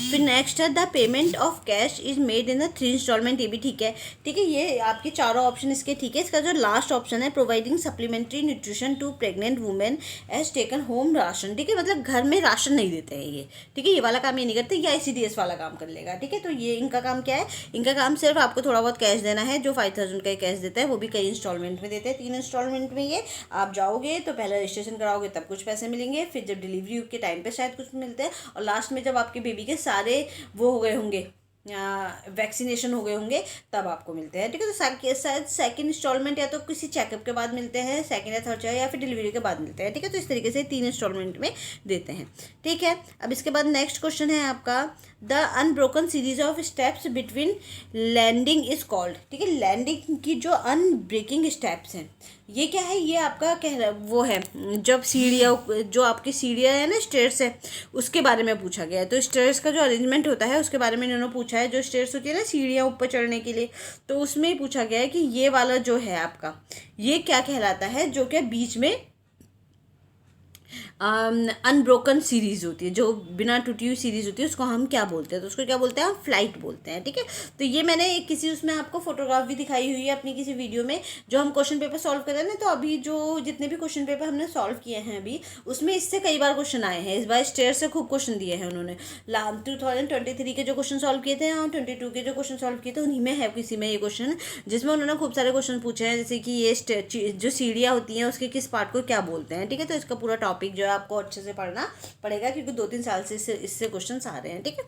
फिर नेक्स्ट है the payment of cash is made in the 3 installment, ये भी ठीक है। ठीक है, ये आपके चारों ऑप्शन इसके ठीक है। इसका जो लास्ट ऑप्शन है providing supplementary nutrition to pregnant women as taken home ration, ठीक है, मतलब घर में राशन नहीं देते हैं ये। ठीक है, ये वाला काम ये नहीं करते, ये ICDS वाला काम कर लेगा। ठीक है, तो ये इनका काम क्या है, इनका काम सिर्फ आपको थोड़ा बहुत कैश देना है, जो 5000 का कैश देता है, वो भी कई इंस्टॉलमेंट में देते हैं, 3 इंस्टॉलमेंट में। ये आप जाओगे तो पहले रजिस्ट्रेशन कराओगे तब कुछ पैसे मिलेंगे, फिर जब डिलीवरी के टाइम पे शायद कुछ मिलते हैं, और लास्ट में जब आपके बेबी के सारे वो हो गए होंगे, वैक्सीनेशन हो गए होंगे, तब आपको मिलते हैं। ठीक है, तो शायद सेकंड इंस्टॉलमेंट या तो किसी चेकअप के बाद मिलते हैं, सेकंड या थर्ड या फिर डिलीवरी के बाद मिलते हैं। ठीक है, तो इस तरीके से 3 इंस्टॉलमेंट में देते हैं। ठीक है, अब इसके बाद नेक्स्ट क्वेश्चन है आपका the unbroken series of steps between landing is called. ठीक है, लैंडिंग की जो अनब्रेकिंग स्टेप्स हैं, ये क्या है, ये आपका वो है जब सीढ़ियाँ, जो आपकी सीढ़ियाँ है ना, स्टेयर्स है, उसके बारे में पूछा गया है। तो स्टेयर्स का जो अरेंजमेंट होता है उसके बारे में इन्होंने पूछा है। जो स्टेयर्स होती है ना सीढ़ियाँ ऊपर चढ़ने के लिए, तो उसमें ही पूछा गया है कि ये वाला जो है आपका, ये क्या कहलाता है, जो कि बीच में अनब्रोकन सीरीज होती है, जो बिना टूटी हुई सीरीज होती है, उसको हम क्या बोलते हैं, तो उसको क्या बोलते हैं, हम फ्लाइट बोलते हैं। ठीक है, तो ये मैंने किसी उसमें आपको फोटोग्राफ भी दिखाई हुई है अपनी किसी वीडियो में, जो हम क्वेश्चन पेपर सॉल्व कर रहे हैं ना, तो अभी जो जितने भी क्वेश्चन पेपर हमने सॉल्व किए हैं अभी, उसमें इससे कई बार क्वेश्चन आए हैं। इस बार स्टेयर से खूब क्वेश्चन दिए हैं उन्होंने। 2023 के जो क्वेश्चन सॉल्व किए थे और 22 के जो क्वेश्चन सॉल्व किए थे, उन्हीं में है किसी में ये क्वेश्चन, जिसमें उन्होंने खूब सारे क्वेश्चन पूछे हैं, जैसे कि ये जो सीढ़ियाँ होती हैं उसके किस पार्ट को क्या बोलते हैं। ठीक है, तो इसका पूरा टॉपिक जो है आपको अच्छे से पढ़ना पड़ेगा, क्योंकि 2-3 साल से इससे क्वेश्चंस आ रहे हैं। ठीक है,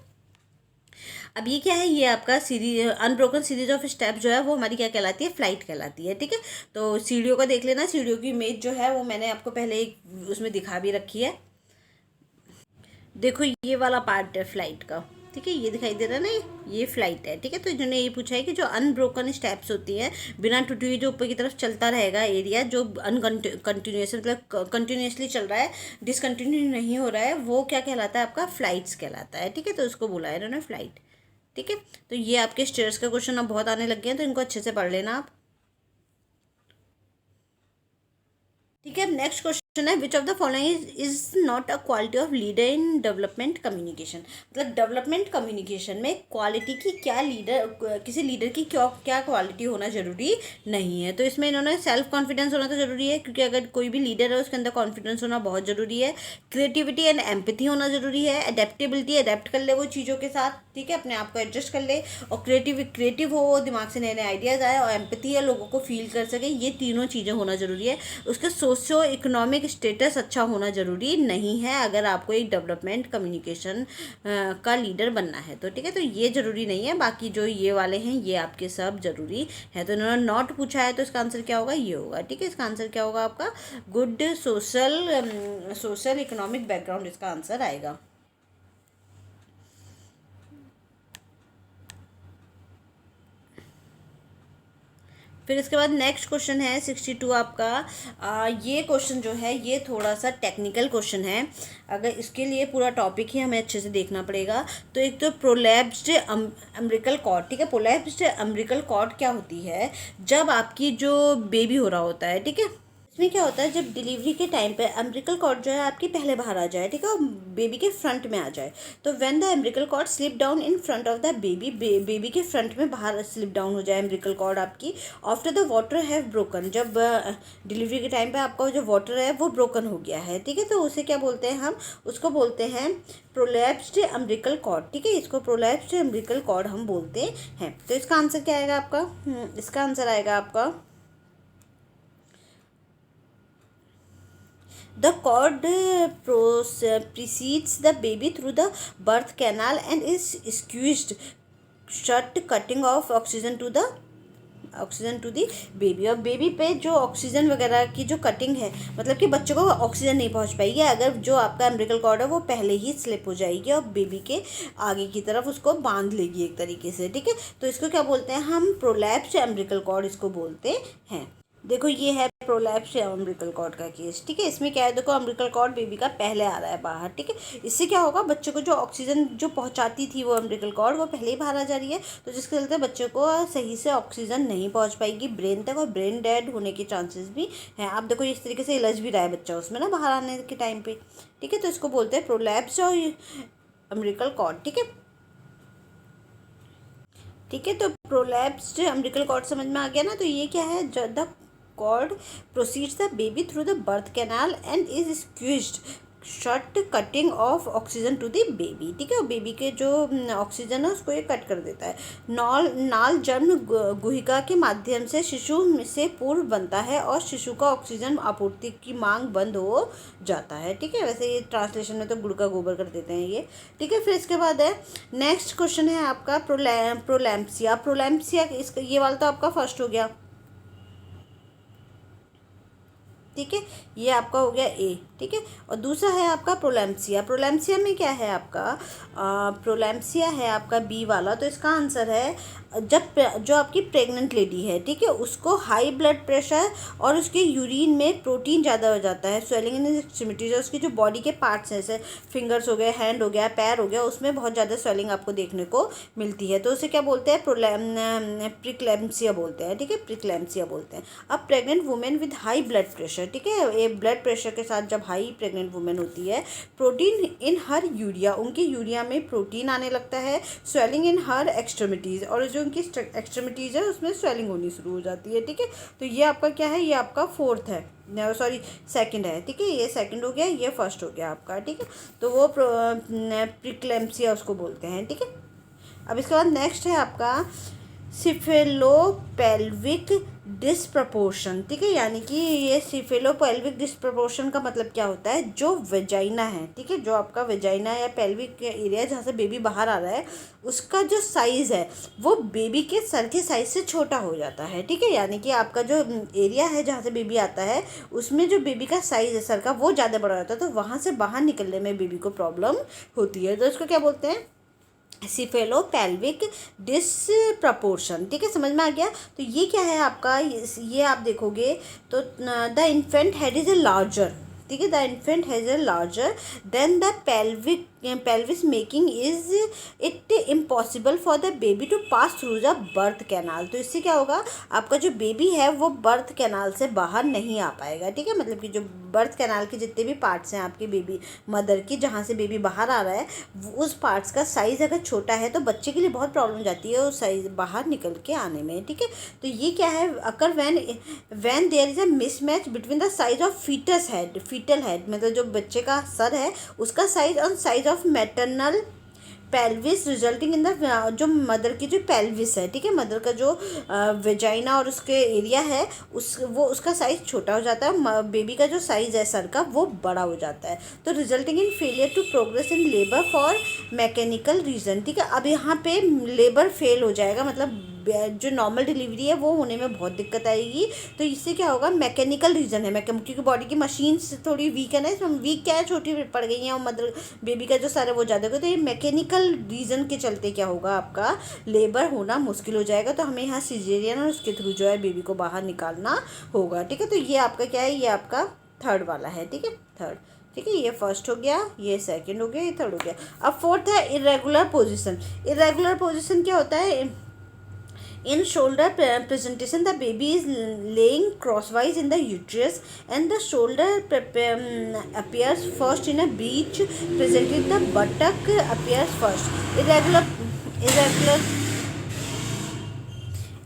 अब ये क्या है, ये आपका series unbroken series of step जो है वो हमारी क्या कहलाती है, फ्लाइट कहलाती है। ठीक है, तो सीढ़ियों का देख लेना, सीढ़ियों की इमेज जो है वो मैंने आपको पहले एक उसमें दिखा भी रखी है। देखो ये वाला पार्ट है फ्लाइट का। ठीक है, ये दिखाई दे रहा है ना, ये फ्लाइट है। ठीक है, तो इन्होंने ये पूछा है कि जो अनब्रोकन स्टेप्स होती हैं, बिना टूटी हुई, जो ऊपर की तरफ चलता रहेगा एरिया, जो कंटिन्यूस मतलब कंटिन्यूसली चल रहा है, डिसकंटिन्यू नहीं हो रहा है, वो क्या कहलाता है, आपका फ्लाइट्स कहलाता है। ठीक है, तो उसको बोला है इन्होंने फ्लाइट। ठीक है, तो ये आपके स्टेयर्स का क्वेश्चन अब बहुत आने लग गए हैं, तो इनको अच्छे से पढ़ लेना आप। ठीक है, नेक्स्ट क्वेश्चन है which of the following is not a quality of leader in development communication. मतलब डेवलपमेंट कम्युनिकेशन में क्वालिटी की क्या, लीडर किसी लीडर की क्या क्वालिटी होना जरूरी नहीं है। तो इसमें इन्होंने सेल्फ कॉन्फिडेंस होना तो जरूरी है, क्योंकि अगर कोई भी लीडर है उसके अंदर कॉन्फिडेंस होना बहुत जरूरी है। क्रिएटिविटी एंड एम्पैथी होना जरूरी है। अडेप्टेबिलिटी, अडेप्ट कर ले वो चीज़ों के साथ, ठीक है, अपने आप को एडजस्ट कर ले। और क्रिएटिव हो, वो दिमाग से नए नए आइडियाज़ आए। और एम्पैथी है, लोगों को फील कर सके। ये तीनों चीज़ें होना जरूरी है। उसके सोशियो इकोनॉमिक स्टेटस अच्छा होना ज़रूरी नहीं है अगर आपको एक डेवलपमेंट कम्युनिकेशन का लीडर बनना है। तो ठीक है, तो ये ज़रूरी नहीं है। बाकी जो ये वाले हैं ये आपके सब ज़रूरी है। तो इन्होंने नॉट पूछा है, तो इसका आंसर क्या होगा, ये होगा। ठीक है, इसका आंसर क्या होगा आपका, गुड सोशल इकोनॉमिक बैकग्राउंड इसका आंसर आएगा। फिर इसके बाद नेक्स्ट क्वेश्चन है 62 आपका। ये क्वेश्चन जो है ये थोड़ा सा टेक्निकल क्वेश्चन है। अगर इसके लिए पूरा टॉपिक ही हमें अच्छे से देखना पड़ेगा। तो एक तो प्रोलैप्स्ड अम्बिलिकल कॉर्ड। ठीक है, प्रोलैप्स्ड अम्बिलिकल कॉर्ड क्या होती है, जब आपकी जो बेबी हो रहा होता है, ठीक है, इसमें क्या होता है, जब डिलीवरी के टाइम पे अम्बिलिकल कॉर्ड जो है आपकी पहले बाहर आ जाए, ठीक है, और बेबी के फ्रंट में आ जाए, तो when the umbilical cord slip down in front of the baby, baby के फ्रंट में बाहर स्लिप डाउन हो जाए अम्बिलिकल कॉर्ड आपकी, after the water have broken, जब डिलीवरी के टाइम पे आपका जो वाटर है वो ब्रोकन हो गया है, ठीक है, तो उसे क्या बोलते हैं, हम उसको बोलते हैं प्रोलैप्स्ड अम्बिलिकल कॉर्ड। ठीक है, इसको प्रोलैप्स्ड अम्बिलिकल कॉर्ड हम बोलते हैं। तो इसका आंसर क्या आएगा आपका, इसका आंसर आएगा आपका the cord precedes the baby through the birth canal and is squeezed shut, cutting off oxygen to the baby. और बेबी पे जो ऑक्सीजन वगैरह की जो कटिंग है, मतलब कि बच्चों को ऑक्सीजन नहीं पहुंच पाएगी अगर जो आपका अम्बिलिकल कॉर्ड है वो पहले ही स्लिप हो जाएगी और बेबी के आगे की तरफ उसको बांध लेगी एक तरीके से। ठीक है, तो इसको क्या बोलते हैं, हम प्रोलैप्स्ड अम्बिलिकल कॉर्ड इसको बोलते हैं। देखो ये है प्रोलैप्स अम्बिलिकल कॉर्ड का केस। ठीक है, इसमें क्या है, देखो अम्बिलिकल कॉर्ड बेबी का पहले आ रहा है बाहर। ठीक है, इससे क्या होगा, बच्चों को जो ऑक्सीजन जो पहुंचाती थी वो अम्बिलिकल कॉर्ड वो पहले ही बाहर आ जा रही है, तो जिसके चलते बच्चों को सही से ऑक्सीजन नहीं पहुंच पाएगी ब्रेन तक, और ब्रेन डेड होने के चांसेस भी हैं। आप देखो इस तरीके से इलज भी रहा है बच्चा उसमें ना बाहर आने के टाइम पे। ठीक है, तो इसको बोलते हैं प्रोलैप्स और अम्बिलिकल कॉर्ड। ठीक है, ठीक है। तो प्रोलैप्स्ड अम्बिलिकल कॉर्ड समझ में आ गया ना। तो ये क्या है, the cord proceeds the baby through the birth canal and is squeezed short, cutting off oxygen to the baby. ठीक है, और बेबी के जो ऑक्सीजन है उसको ये कट कर देता है। नाल जन्म गुहिका के माध्यम से शिशु से पूर्व बनता है और शिशु का ऑक्सीजन आपूर्ति की मांग बंद हो जाता है। ठीक है, वैसे ये ट्रांसलेशन में तो गुड़ का गोबर कर देते हैं ये। ठीक है, फिर इसके बाद है नेक्स्ट क्वेश्चन है आपका प्रोलैम्पसिया। प्रोलैम्पसिया इसका ये वाला तो आपका फर्स्ट हो गया। ठीक है, ये आपका हो गया ए। ठीक है, और दूसरा है आपका प्रोलैम्पसिया। प्रोलैम्पसिया में क्या है आपका, प्रोलैम्पसिया है आपका बी वाला। तो इसका आंसर है जब जो आपकी प्रेग्नेंट लेडी है, ठीक है, उसको हाई ब्लड प्रेशर और उसके यूरिन में प्रोटीन ज़्यादा हो जाता है, स्वेलिंग इन एक्सट्रीमिटीज, उसकी जो बॉडी के पार्ट्स हैं, जैसे फिंगर्स हो गए, हैंड हो गया, पैर हो गया, उसमें बहुत ज़्यादा स्वेलिंग आपको देखने को मिलती है। तो उसे क्या बोलते हैं, प्रिक्लैम्पसिया बोलते हैं। ठीक है, प्रिक्लैम्पसिया बोलते हैं। अब pregnant women with high blood pressure, ठीक है, ये ब्लड प्रेशर के साथ जब हाई प्रेग्नेंट वुमेन होती है, प्रोटीन इन हर यूरिया, उनके यूरिया में प्रोटीन आने लगता है, स्वेलिंग इन हर एक्सट्रीमिटीज़, और जो उनकी एक्सट्रीमिटीज़ है उसमें स्वेलिंग होनी शुरू हो जाती है। ठीक है, तो ये आपका क्या है, ये आपका फोर्थ है, सॉरी सेकंड है। ठीक है, ये सेकंड हो गया, ये फर्स्ट हो गया आपका। ठीक है, तो वो प्रिक्लैम्पसिया उसको बोलते हैं। ठीक है, अब इसके बाद नेक्स्ट है आपका सिफेलोपेल्विक डिस्प्रपोर्शन। ठीक है, यानी कि ये सिफेलोपेल्विक डिस्प्रपोर्शन का मतलब क्या होता है, जो वेजाइना है, ठीक है, जो आपका वेजाइना या पेल्विक एरिया जहाँ से बेबी बाहर आ रहा है, उसका जो साइज़ है वो बेबी के सर के साइज से छोटा हो जाता है। ठीक है, यानी कि आपका जो एरिया है जहाँ से बेबी आता है, उसमें जो बेबी का साइज़ है सर का, वो ज़्यादा बड़ा होता है, तो वहाँ से बाहर निकलने में बेबी को प्रॉब्लम होती है। तो इसको क्या बोलते हैं, सिफेलोपेल्विक डिसप्रपोर्शन। ठीक है, समझ में आ गया। तो ये क्या है आपका, ये आप देखोगे तो the infant head is a larger. ठीक है, the infant has a larger than the pelvis making is it impossible for the baby to pass through the birth canal. तो इससे क्या होगा, आपका जो बेबी है वो बर्थ कैनाल से बाहर नहीं आ पाएगा। ठीक है, मतलब कि जो बर्थ कैनाल के जितने भी पार्ट्स हैं आपके बेबी मदर की, जहाँ से बेबी बाहर आ रहा है, उस पार्ट्स का साइज़ अगर छोटा है तो बच्चे के लिए बहुत प्रॉब्लम जाती है उस साइज बाहर निकल के आने में। ठीक है, तो ये क्या है, occur when there is a mismatch between the size of foetal head, मतलब जो बच्चे का सर है उसका साइज और size of maternal pelvis, resulting in the, जो मदर की जो पेल्विस है, ठीक है, मदर का जो वेजाइना और उसके एरिया है, उसका साइज़ छोटा हो जाता है, बेबी का जो साइज़ है सर का वो बड़ा हो जाता है। तो resulting in failure to progress in labour for mechanical reason. ठीक है, अब यहाँ पे लेबर फेल हो जाएगा, मतलब जो नॉर्मल डिलीवरी है वो होने में बहुत दिक्कत आएगी। तो इससे क्या होगा, मैकेनिकल रीज़न है, क्योंकि बॉडी की मशीन्स थोड़ी वीक है ना, इसमें वीक क्या है, छोटी पड़ गई हैं, और मदर बेबी का जो सर है वो ज़्यादा होगा। तो ये मैकेनिकल रीज़न के चलते क्या होगा, आपका लेबर होना मुश्किल हो जाएगा। तो हमें यहाँ सिजेरियन और उसके थ्रू जो है बेबी को बाहर निकालना होगा। ठीक है, तो ये आपका क्या है, ये आपका थर्ड वाला है। ठीक है, थर्ड। ठीक है, ये फर्स्ट हो गया, ये सेकंड हो गया, ये थर्ड हो गया। अब फोर्थ है इरेगुलर पोजीशन। इरेगुलर पोजीशन क्या होता है, in shoulder presentation the baby is laying crosswise in the uterus and the shoulder appears first in a breech presented, the buttock appears first।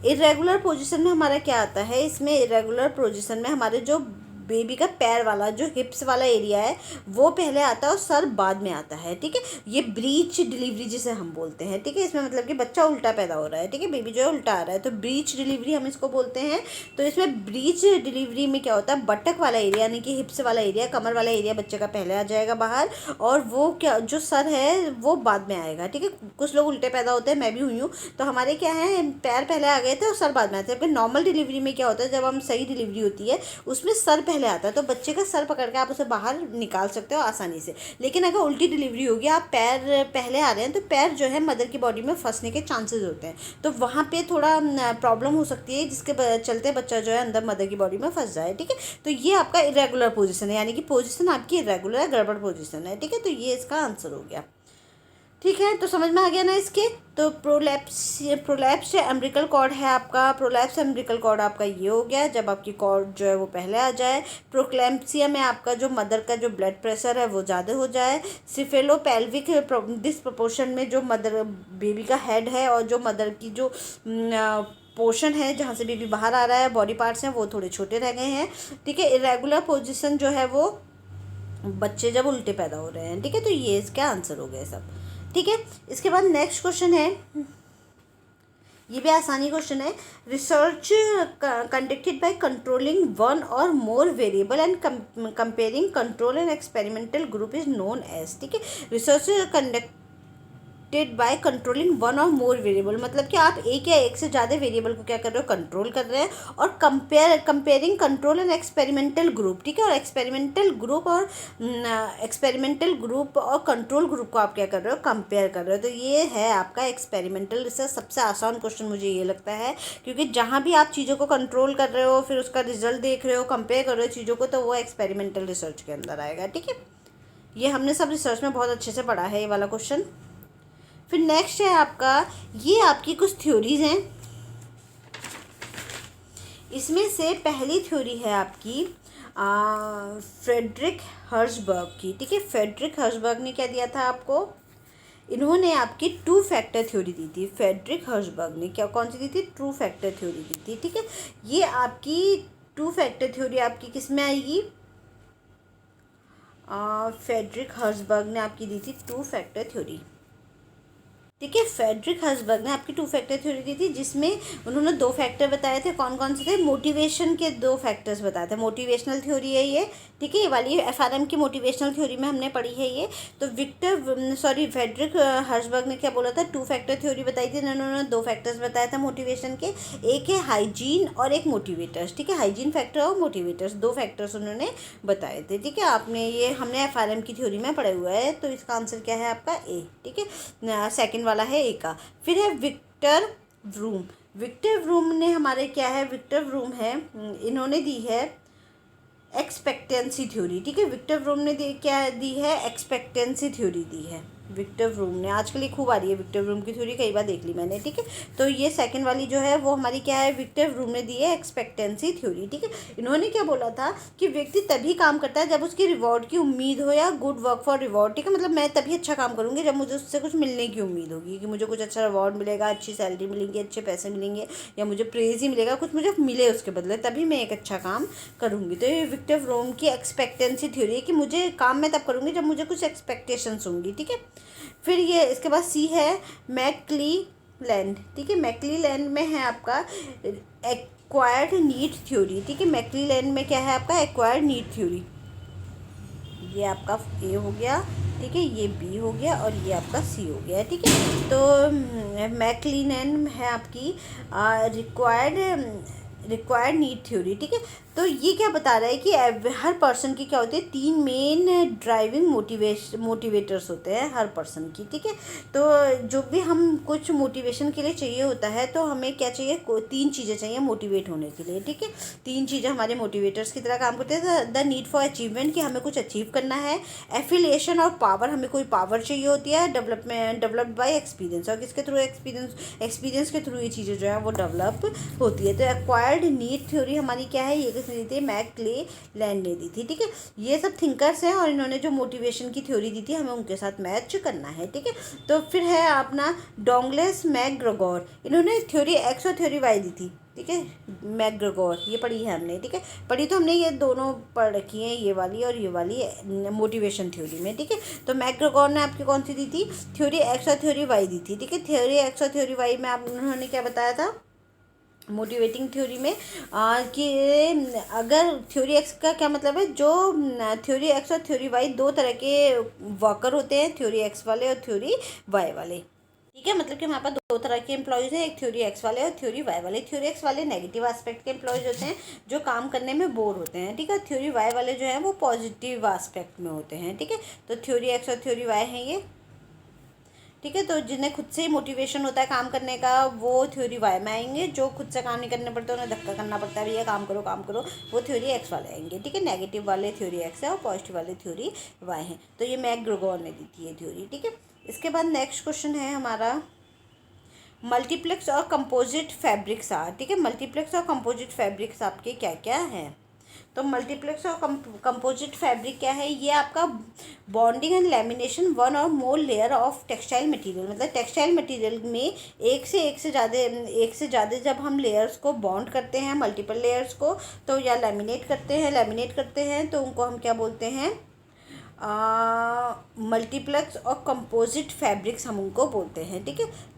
Irregular position में हमारा क्या आता है, इसमें इरेगुलर पोजीशन में हमारे जो बेबी का पैर वाला जो हिप्स वाला एरिया है वो पहले आता है और सर बाद में आता है। ठीक है, ये ब्रीच डिलीवरी जिसे हम बोलते हैं। ठीक है, इसमें मतलब कि बच्चा उल्टा पैदा हो रहा है। ठीक है, बेबी जो है उल्टा आ रहा है, तो ब्रीच डिलीवरी हम इसको बोलते हैं। तो इसमें ब्रीच डिलीवरी में क्या होता है, बटक वाला एरिया यानी कि हिप्स वाला एरिया, कमर वाला एरिया बच्चे का पहले आ जाएगा बाहर, और वो क्या जो सर है वो बाद में आएगा। ठीक है, कुछ लोग उल्टे पैदा होते हैं, मैं भी हुई हूँ, तो हमारे क्या है, पैर पहले आ गए थे और सर बाद में आते हैं। नॉर्मल डिलीवरी में क्या होता है, जब हम सही डिलीवरी होती है उसमें सर पहले आता है, तो बच्चे का सर पकड़ के आप उसे बाहर निकाल सकते हो आसानी से। लेकिन अगर उल्टी डिलीवरी होगी, आप पैर पहले आ रहे हैं, तो पैर जो है मदर की बॉडी में फंसने के चांसेस होते हैं, तो वहाँ पे थोड़ा प्रॉब्लम हो सकती है, जिसके चलते बच्चा जो है अंदर मदर की बॉडी में फंस जाए। ठीक है, तो ये आपका इरेगुलर पोजीशन है, यानी कि पोजीशन आपकी इरेगुलर है, गड़बड़ पोजीशन है। ठीक है, तो ये इसका आंसर हो गया। ठीक है, तो समझ में आ गया ना इसके। तो प्रोलैप्स अम्बिलिकल कॉर्ड है आपका, प्रोलैप्स अम्बिलिकल कॉर्ड आपका ये हो गया जब आपकी कॉर्ड जो है वो पहले आ जाए। प्रोक्लैम्पसिया में आपका जो मदर का जो ब्लड प्रेशर है वो ज़्यादा हो जाए। सिफेलोपेल्विक डिसप्रपोर्शन में जो मदर बेबी का हेड है और जो मदर की जो पोर्शन है जहाँ से बेबी बाहर आ रहा है, बॉडी पार्ट्स हैं वो थोड़े छोटे रह गए हैं। ठीक है, इरेगुलर पोजिशन जो है वो बच्चे जब उल्टे पैदा हो रहे हैं। ठीक है, तो ये इसका आंसर हो गया सब। ठीक है, इसके बाद नेक्स्ट क्वेश्चन है, ये भी आसानी क्वेश्चन है। Research conducted by controlling one or more variable and comparing control and experimental group is known as. ठीक है, research conducted by controlling one or more variable, मतलब कि आप एक या एक से ज़्यादा वेरिएबल को क्या कर रहे हो, कंट्रोल कर रहे हैं। और comparing control and experimental group. ठीक है, और एक्सपेरिमेंटल ग्रुप और कंट्रोल ग्रुप को आप क्या कर रहे हो, कंपेयर कर रहे हो। तो ये है आपका एक्सपेरिमेंटल रिसर्च। सबसे आसान क्वेश्चन मुझे ये लगता है, क्योंकि जहाँ भी आप चीज़ों को कंट्रोल कर रहे हो फिर उसका रिजल्ट देख रहे हो, कंपेयर कर रहे हो चीज़ों को, तो वो एक्सपेरिमेंटल रिसर्च के अंदर आएगा। ठीक है, ये हमने सब रिसर्च में बहुत अच्छे से पढ़ा है ये वाला क्वेश्चन। फिर नेक्स्ट है आपका, ये आपकी कुछ थ्योरीज हैं। इसमें से पहली थ्योरी है आपकी फ्रेडरिक हर्ट्ज़बर्ग की। ठीक है, फ्रेडरिक हर्ट्ज़बर्ग ने क्या दिया था आपको, इन्होंने आपकी टू फैक्टर थ्योरी दी थी। फ्रेडरिक हर्ट्ज़बर्ग ने क्या, कौन सी दी थी, टू फैक्टर थ्योरी दी थी। ठीक है, ये आपकी टू फैक्टर थ्योरी आपकी किस में आएगी, फ्रेडरिक हर्ट्ज़बर्ग ने आपकी दी थी टू फैक्टर थ्योरी। ठीक है, फ्रेडरिक हर्ट्ज़बर्ग ने आपकी टू फैक्टर थ्योरी दी थी, जिसमें उन्होंने दो फैक्टर बताए थे। कौन कौन से थे, मोटिवेशन के दो फैक्टर्स बताए थे। मोटिवेशनल थ्योरी है ये। ठीक है, ये वाली एफआरएम की मोटिवेशनल थ्योरी में हमने पढ़ी है ये। तो फ्रेडरिक हर्ट्ज़बर्ग ने क्या बोला था, टू फैक्टर थ्योरी बताई थी। उन्होंने दो फैक्टर्स बताए थे मोटिवेशन के, एक है हाइजीन और एक मोटिवेटर्स। ठीक है, हाइजीन फैक्टर और मोटिवेटर्स, दो फैक्टर्स उन्होंने बताए थे। ठीक है, आपने ये हमने एफआरएम की थ्योरी में पढ़ा हुआ है। तो इसका आंसर क्या है आपका, ए। ठीक है, सेकेंड वाला है ए का। फिर है विक्टर व्रूम। विक्टर व्रूम ने हमारे क्या है, विक्टर व्रूम है, इन्होंने दी है एक्सपेक्टेंसी थ्योरी। ठीक है, विक्टर व्रूम ने क्या दी है, एक्सपेक्टेंसी थ्योरी दी है विक्टर व्रूम ने। आजकल ये खूब आ रही है विक्टर व्रूम की थ्योरी, कई बार देख ली मैंने। ठीक है, तो ये सेकंड वाली जो है वो हमारी क्या है, विक्टर व्रूम ने दी है एक्सपेक्टेंसी थ्योरी। ठीक है, इन्होंने क्या बोला था कि व्यक्ति तभी काम करता है जब उसकी रिवॉर्ड की उम्मीद हो, या गुड वर्क फॉर रिवॉर्ड। ठीक है, मतलब मैं तभी अच्छा काम करूँगी जब मुझे उससे कुछ मिलने की उम्मीद होगी, कि मुझे कुछ अच्छा रिवॉर्ड मिलेगा, अच्छी सैलरी मिलेंगी, अच्छे पैसे मिलेंगे, या मुझे प्रेज ही मिलेगा, कुछ मुझे मिले उसके बदले, तभी मैं एक अच्छा काम करूँगी। तो ये विक्टर व्रूम की एक्सपेक्टेंसी थ्योरी है कि मुझे काम मैं तब करूँगी जब मुझे कुछ एक्सपेक्टेशंस होंगी। ठीक है, फिर ये इसके बाद सी है मैक्लीलैंड। ठीक है, मैक्लीलैंड में है आपका एक्वायर्ड नीड थ्योरी। ठीक है, मैक्लीलैंड में क्या है आपका, एक्वायर्ड नीड थ्योरी। ये आपका ए हो गया। ठीक है, ये बी हो गया और ये आपका सी हो गया। ठीक है, तो मैक्लीलैंड है आपकी रिक्वायर्ड नीड थ्योरी। ठीक है, तो ये क्या बता रहा है कि हर पर्सन की क्या होती है, तीन मेन ड्राइविंग मोटिवेटर्स होते हैं हर पर्सन की। ठीक है, तो जो भी हम कुछ मोटिवेशन के लिए चाहिए होता है, तो हमें क्या चाहिए, तीन चीज़ें चाहिए मोटिवेट होने के लिए। ठीक है, तीन चीज़ें हमारे मोटिवेटर्स की तरह काम करते हैं। द नीड फॉर अचीवमेंट, कि हमें कुछ अचीव करना है। एफिलिएशन और पावर, हमें कोई पावर चाहिए होती है। डेवलप्ड बाय एक्सपीरियंस, और किसके थ्रू, एक्सपीरियंस के थ्रू ये चीज़ें जो है वो डेवलप होती है। तो एक्वायर्ड नीड थ्योरी हमारी क्या है, ये दी थी मैक्लीलैंड ने दी थी। ठीक है, ये सब थिंकर्स हैं और इन्होंने जो मोटिवेशन की थ्योरी दी थी हमें उनके साथ मैच करना है। ठीक है, तो फिर है अपना डोंगलेस मैकग्रेगोर, इन्होंने थ्योरी एक्स और थ्योरी वाई दी थी। ठीक है, मैकग्रेगोर ये पढ़ी है हमने। ठीक है, पढ़ी तो हमने ये दोनों पढ़ रखी हैं, ये वाली और ये वाली मोटिवेशन थ्योरी में। ठीक है, तो मैकग्रेगोर ने आपकी कौन सी दी थी, थ्योरी एक्स और थ्योरी वाई दी थी। ठीक है, थ्योरी एक्स और थ्योरी वाई में आप उन्होंने क्या बताया था, मोटिवेटिंग थ्योरी में कि अगर थ्योरी एक्स का क्या मतलब है, जो थ्योरी एक्स और थ्योरी वाई दो तरह के वर्कर होते हैं, थ्योरी एक्स वाले और थ्योरी वाई वाले। ठीक है, मतलब कि हमारे पास दो तरह के एम्प्लॉयज़ हैं, एक थ्योरी एक्स वाले और थ्योरी वाई वाले। थ्योरी एक्स वाले नेगेटिव एस्पेक्ट के एम्प्लॉयज़ होते हैं, जो काम करने में बोर होते हैं। ठीक है, थ्योरी वाई वाले जो हैं वो पॉजिटिव एस्पेक्ट में होते हैं। ठीक है, तो थ्योरी एक्स और थ्योरी वाई हैं ये। ठीक है, तो जिन्हें खुद से ही मोटिवेशन होता है काम करने का, वो थ्योरी वाई में आएंगे। जो खुद से काम नहीं करने पड़ते, उन्हें धक्का करना पड़ता है, भैया काम करो, वो थ्योरी एक्स वाले आएंगे। ठीक है, नेगेटिव वाले थ्योरी एक्स है और पॉजिटिव वाले थ्योरी वाई हैं। तो ये मैकग्रेगोर ने दी थी ये थ्योरी। ठीक है, इसके बाद नेक्स्ट क्वेश्चन है हमारा मल्टीप्लेक्स और कंपोजिट फैब्रिक्स आर, ठीक है। मल्टीप्लेक्स और कंपोजिट फैब्रिक्स आपके क्या क्या हैं? तो मल्टीप्लेक्स और कंपोजिट फैब्रिक क्या है? ये आपका bonding and lamination one or more layer of textile material, मतलब टेक्सटाइल मटेरियल में एक से ज़्यादा जब हम लेयर्स को बॉन्ड करते हैं, मल्टीपल लेयर्स को, तो या लेमिनेट करते हैं तो उनको हम क्या बोलते हैं? मल्टीप्लेक्स और कंपोजिट फैब्रिक्स हम उनको बोलते हैं, ठीक है।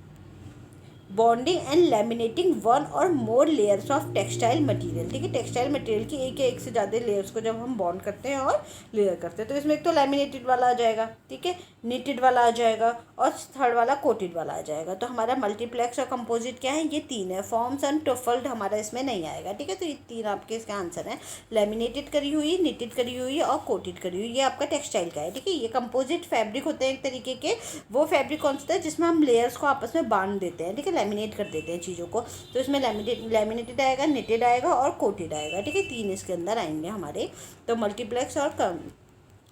Bonding and laminating one or more layers of textile material, ठीक है। टेक्सटाइल मटेरियल की एक से ज़्यादा लेयर्स को जब हम बॉन्ड करते हैं और लेयर करते हैं, तो इसमें एक तो लैमिनेटेड वाला आ जाएगा, ठीक है, नीटेड वाला आ जाएगा, और थर्ड वाला कोटेड वाला आ जाएगा। तो हमारा मल्टीप्लेक्स और कंपोजिट क्या है? ये तीन है। फॉर्म्स एंड टफल्ड हमारा इसमें नहीं आएगा, ठीक है। तो ये तीन आपके इसका आंसर है। लैमिनेटेड करी हुई, नीटेड करी हुई और कोटेड करी हुई, ये आपका टेक्सटाइल का है, ठीक है। ये कंपोजिट फैब्रिक होते हैं एक तरीके के। वो फैब्रिक कौन सा है? जिसमें हम लेयर्स को आपस में बांध देते हैं, ठीक है, लैमिनेट कर देते हैं चीज़ों को। तो इसमें लैमिनेटेड आएगा, निटेड आएगा और कोटेड आएगा, ठीक है। तीन इसके अंदर आएंगे हमारे। तो मल्टीप्लेक्स और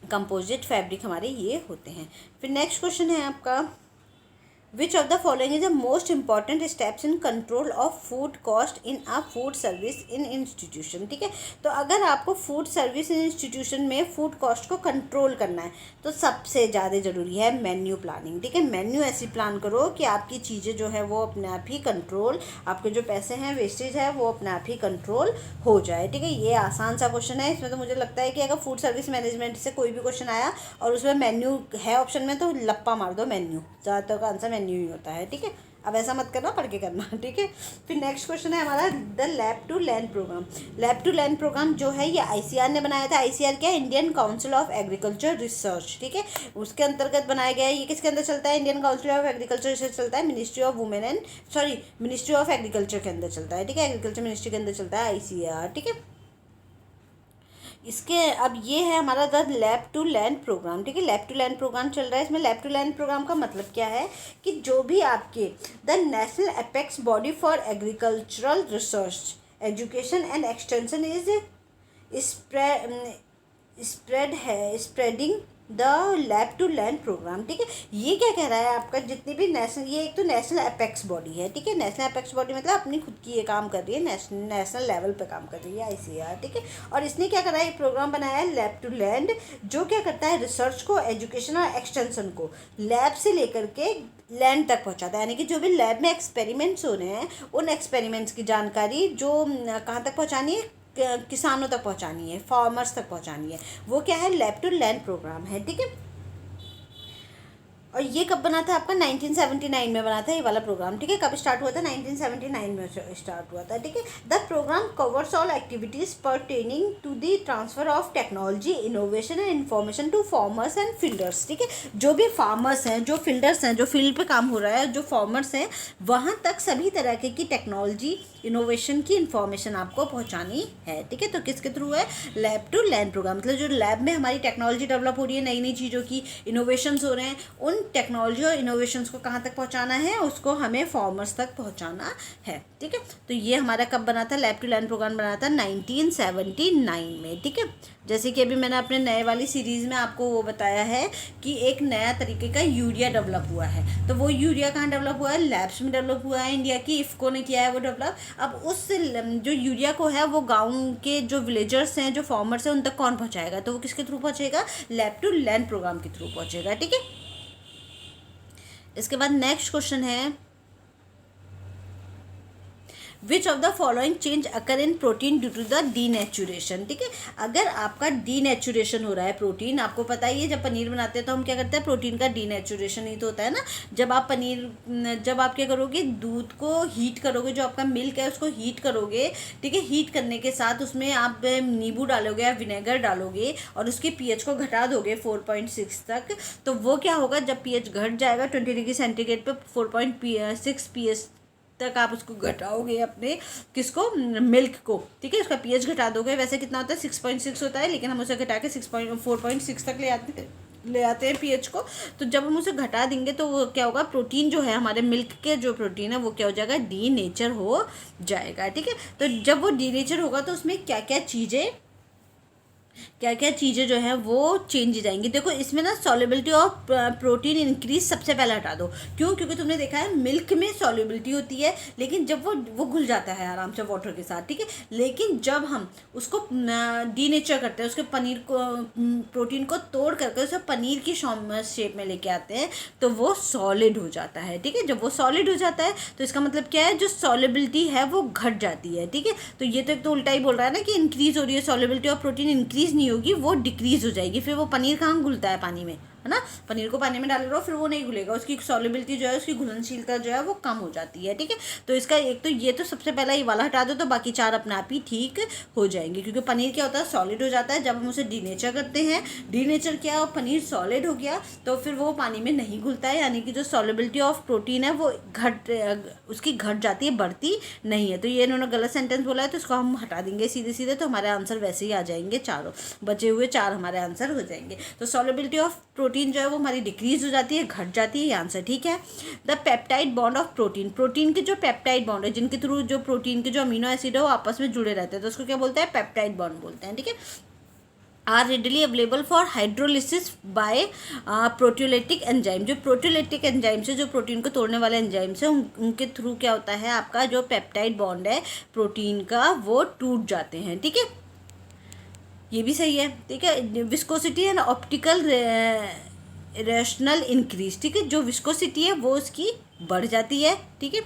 कंपोजिट फैब्रिक हमारे ये होते हैं। फिर नेक्स्ट क्वेश्चन है आपका विच of the following is the most important steps in control of food cost in a food service in institution, ठीक है। तो अगर आपको फूड सर्विस इन इंस्टीट्यूशन में फूड कॉस्ट को कंट्रोल करना है तो सबसे ज़्यादा ज़रूरी है मेन्यू प्लानिंग, ठीक है। मेन्यू ऐसी प्लान करो कि आपकी चीज़ें जो है वो अपने आप ही कंट्रोल, आपके जो पैसे हैं, वेस्टेज है, वो अपने आप ही कंट्रोल हो जाए, ठीक है। ये आसान सा क्वेश्चन है। इसमें तो मुझे लगता है कि अगर फूड सर्विस मैनेजमेंट से कोई भी क्वेश्चन आया और उसमें मेन्यू है ऑप्शन में, तो लप्पा मार दो मेन्यू, ज़्यादातर का आंसर मेन्यू ही होता है, ठीक है। अब ऐसा मत करना, पढ़ के करना, ठीक है। फिर नेक्स्ट क्वेश्चन है हमारा the lab to land programme. Lab to land programme जो है ये आईसीआर ने बनाया था। आईसीआर क्या है? Indian council of agriculture research, ठीक है, उसके अंतर्गत बनाया गया है। ये किसके अंदर चलता है? Indian council of agriculture research चलता है, मिनिस्ट्री ऑफ एग्रीकल्चर के अंदर चलता है, ठीक है। एग्रीकल्चर मिनिस्ट्री के अंदर चलता है आईसीआर, ठीक है। इसके अब ये है हमारा the lab to land programme, ठीक है। लैब टू लैंड प्रोग्राम चल रहा है। इसमें लैब टू लैंड प्रोग्राम का मतलब क्या है कि जो भी आपके the national apex body for agricultural research education and extension is spreading the lab to land programme, ठीक है। ये क्या कह रहा है? आपका जितनी भी नेशनल, ये एक तो नेशनल अपेक्स बॉडी है, ठीक है। नेशनल अपेक्स बॉडी मतलब अपनी खुद की ये काम कर रही है, नेशनल लेवल पे काम कर रही है आईसीआर, ठीक है। और इसने क्या करा है? एक प्रोग्राम बनाया है लैब टू लैंड, जो क्या करता है? रिसर्च को, एजुकेशन और एक्सटेंशन को लैब से लेकर के लैंड तक पहुंचाता है। यानी कि जो भी लैब में एक्सपेरिमेंट्स हो रहे हैं, उन एक्सपेरिमेंट्स की जानकारी जो कहाँ तक पहुंचानी है? किसानों तक पहुंचानी है, फार्मर्स तक पहुंचानी है। वो क्या है? लैब टू लैंड प्रोग्राम है, ठीक है। और ये कब बना था? आपका 1979 में बना था ये वाला प्रोग्राम, ठीक है। कब स्टार्ट हुआ था? 1979 में स्टार्ट हुआ था, ठीक है। The programme covers all activities pertaining to the transfer of technology, innovation and information to farmers and fielders, ठीक है। जो भी फार्मर्स हैं, जो फील्डर्स हैं, जो फील्ड पे काम हो रहा है, जो फार्मर्स हैं, वहाँ तक सभी तरह की टेक्नोलॉजी, इनोवेशन की इन्फॉर्मेशन आपको पहुँचानी है, ठीक है। तो किसके थ्रू है? Lab to land programme. मतलब जो लैब में हमारी टेक्नोलॉजी डेवलप हो रही है, नई नई चीज़ों की इनोवेशंस हो रहे हैं, उन टेक्नोलॉजी और इनोवेशंस को कहाँ तक पहुँचाना है? उसको हमें फार्मर्स तक पहुँचाना है, ठीक है। तो ये हमारा कब बना था? लैब टू लैंड प्रोग्राम बना था 1979 में, ठीक है। जैसे कि अभी मैंने अपने नए वाली सीरीज़ में आपको वो बताया है कि एक नया तरीके का यूरिया डेवलप हुआ है। तो वो यूरिया कहाँ डेवलप हुआ है? लैब्स में डेवलप हुआ है। इंडिया की इफ़को ने किया है वो डेवलप। अब उस जो यूरिया को है वो गाँव के जो विलेजर्स हैं, जो फार्मर्स हैं, उन तक कौन पहुँचाएगा? तो वो किसके थ्रू पहुँचेगा? लैब टू लैंड प्रोग्राम के थ्रू पहुँचेगा, ठीक है। इसके बाद नेक्स्ट क्वेश्चन है which of the following change occur in protein due to the denaturation, ठीक है। अगर आपका डीनेचुरेशन हो रहा है प्रोटीन, आपको पता ही है जब पनीर बनाते हैं तो हम क्या करते हैं? प्रोटीन का डीनेचुरेशन ही तो होता है ना। जब आप क्या करोगे? दूध को हीट करोगे, जो आपका मिल्क है उसको हीट करोगे, ठीक है। हीट करने के साथ उसमें आप नींबू डालोगे या विनेगर डालोगे और उसके पीएच को घटा दोगे 4.6 तक। तो वो क्या होगा? जब पीएच घट जाएगा 20 डिग्री सेंटीग्रेड पे 4.6 पीएच तक आप उसको घटाओगे, अपने किसको? मिल्क को, ठीक है। उसका पीएच घटा दोगे। वैसे कितना होता है? 6.6 होता है, लेकिन हम उसे घटा के 4.6 तक ले आते हैं पीएच को। तो जब हम उसे घटा देंगे तो वो क्या होगा? प्रोटीन जो है, हमारे मिल्क के जो प्रोटीन है, वो क्या हो जाएगा? डीनेचर हो जाएगा, ठीक है। तो जब वो डीनेचर होगा तो उसमें क्या क्या चीज़ें क्या क्या चीज़ें जो है वो चेंज हो जाएंगी। देखो इसमें ना सॉल्युबिलिटी ऑफ प्रोटीन इंक्रीज सबसे पहले हटा दो। क्यों? क्योंकि तुमने देखा है मिल्क में सॉल्युबिलिटी होती है, लेकिन जब वो घुल जाता है आराम से वाटर के साथ, ठीक है। लेकिन जब हम उसको डीनेचर करते हैं, उसके पनीर को प्रोटीन को तोड़ करके उसे पनीर की शेप में लेके आते हैं, तो वो सॉलिड हो जाता है, ठीक है। जब वो सॉलिड हो जाता है तो इसका मतलब क्या है, जो सॉल्युबिलिटी है वो घट जाती है, ठीक है। तो ये तो एक तो उल्टा ही बोल रहा है ना कि इंक्रीज हो रही है सॉल्युबिलिटी ऑफ प्रोटीन, इंक्रीज नहीं होगी, वो डिक्रीज हो जाएगी। फिर वो पनीर कहाँ घुलता है पानी में, है ना। पनीर को पानी में डाल रहे हो फिर वो नहीं घुलेगा, उसकी सॉल्युबिलिटी जो है, उसकी घुलनशीलता जो है वो कम हो जाती है, ठीक है। तो इसका एक तो ये तो सबसे पहला ये वाला हटा दो, तो बाकी चार अपने आप ही ठीक हो जाएंगे। क्योंकि पनीर क्या होता है, सॉलिड हो जाता है जब हम उसे डीनेचर करते हैं। डीनेचर किया और पनीर सॉलिड हो गया तो फिर वो पानी में नहीं घुलता है, यानी कि जो सॉल्युबिलिटी ऑफ प्रोटीन है वो उसकी घट जाती है, बढ़ती नहीं है। तो ये इन्होंने गलत सेंटेंस बोला है, तो इसको हम हटा देंगे सीधे सीधे, तो हमारे आंसर वैसे ही आ जाएंगे चारों, बचे हुए चार हमारे आंसर हो जाएंगे। तो सॉल्युबिलिटी ऑफ प्रोटीन जो है वो हमारी डिक्रीज हो जाती है, घट जाती है, ये आंसर ठीक है। The peptide bond of protein, protein के जो पेप्टाइड बॉन्ड है, जिनके थ्रू जो प्रोटीन के जो अमीनो एसिड है वो आपस में जुड़े रहते हैं, तो उसको क्या बोलते हैं, पेप्टाइड बॉन्ड बोलते हैं, ठीक है। Are readily available for hydrolysis by proteolytic enzyme, जो प्रोटियोलिटिक एंजाइम्स है, जो प्रोटीन को तोड़ने वाले एंजाइम्स हैं, उनके थ्रू क्या होता है, आपका जो पेप्टाइड बॉन्ड है प्रोटीन का वो टूट जाते हैं, ठीक है। ये भी सही है, ठीक है। Viscosity and optical rational increase, ठीक है। जो विस्कोसिटी है वो उसकी बढ़ जाती है, ठीक है।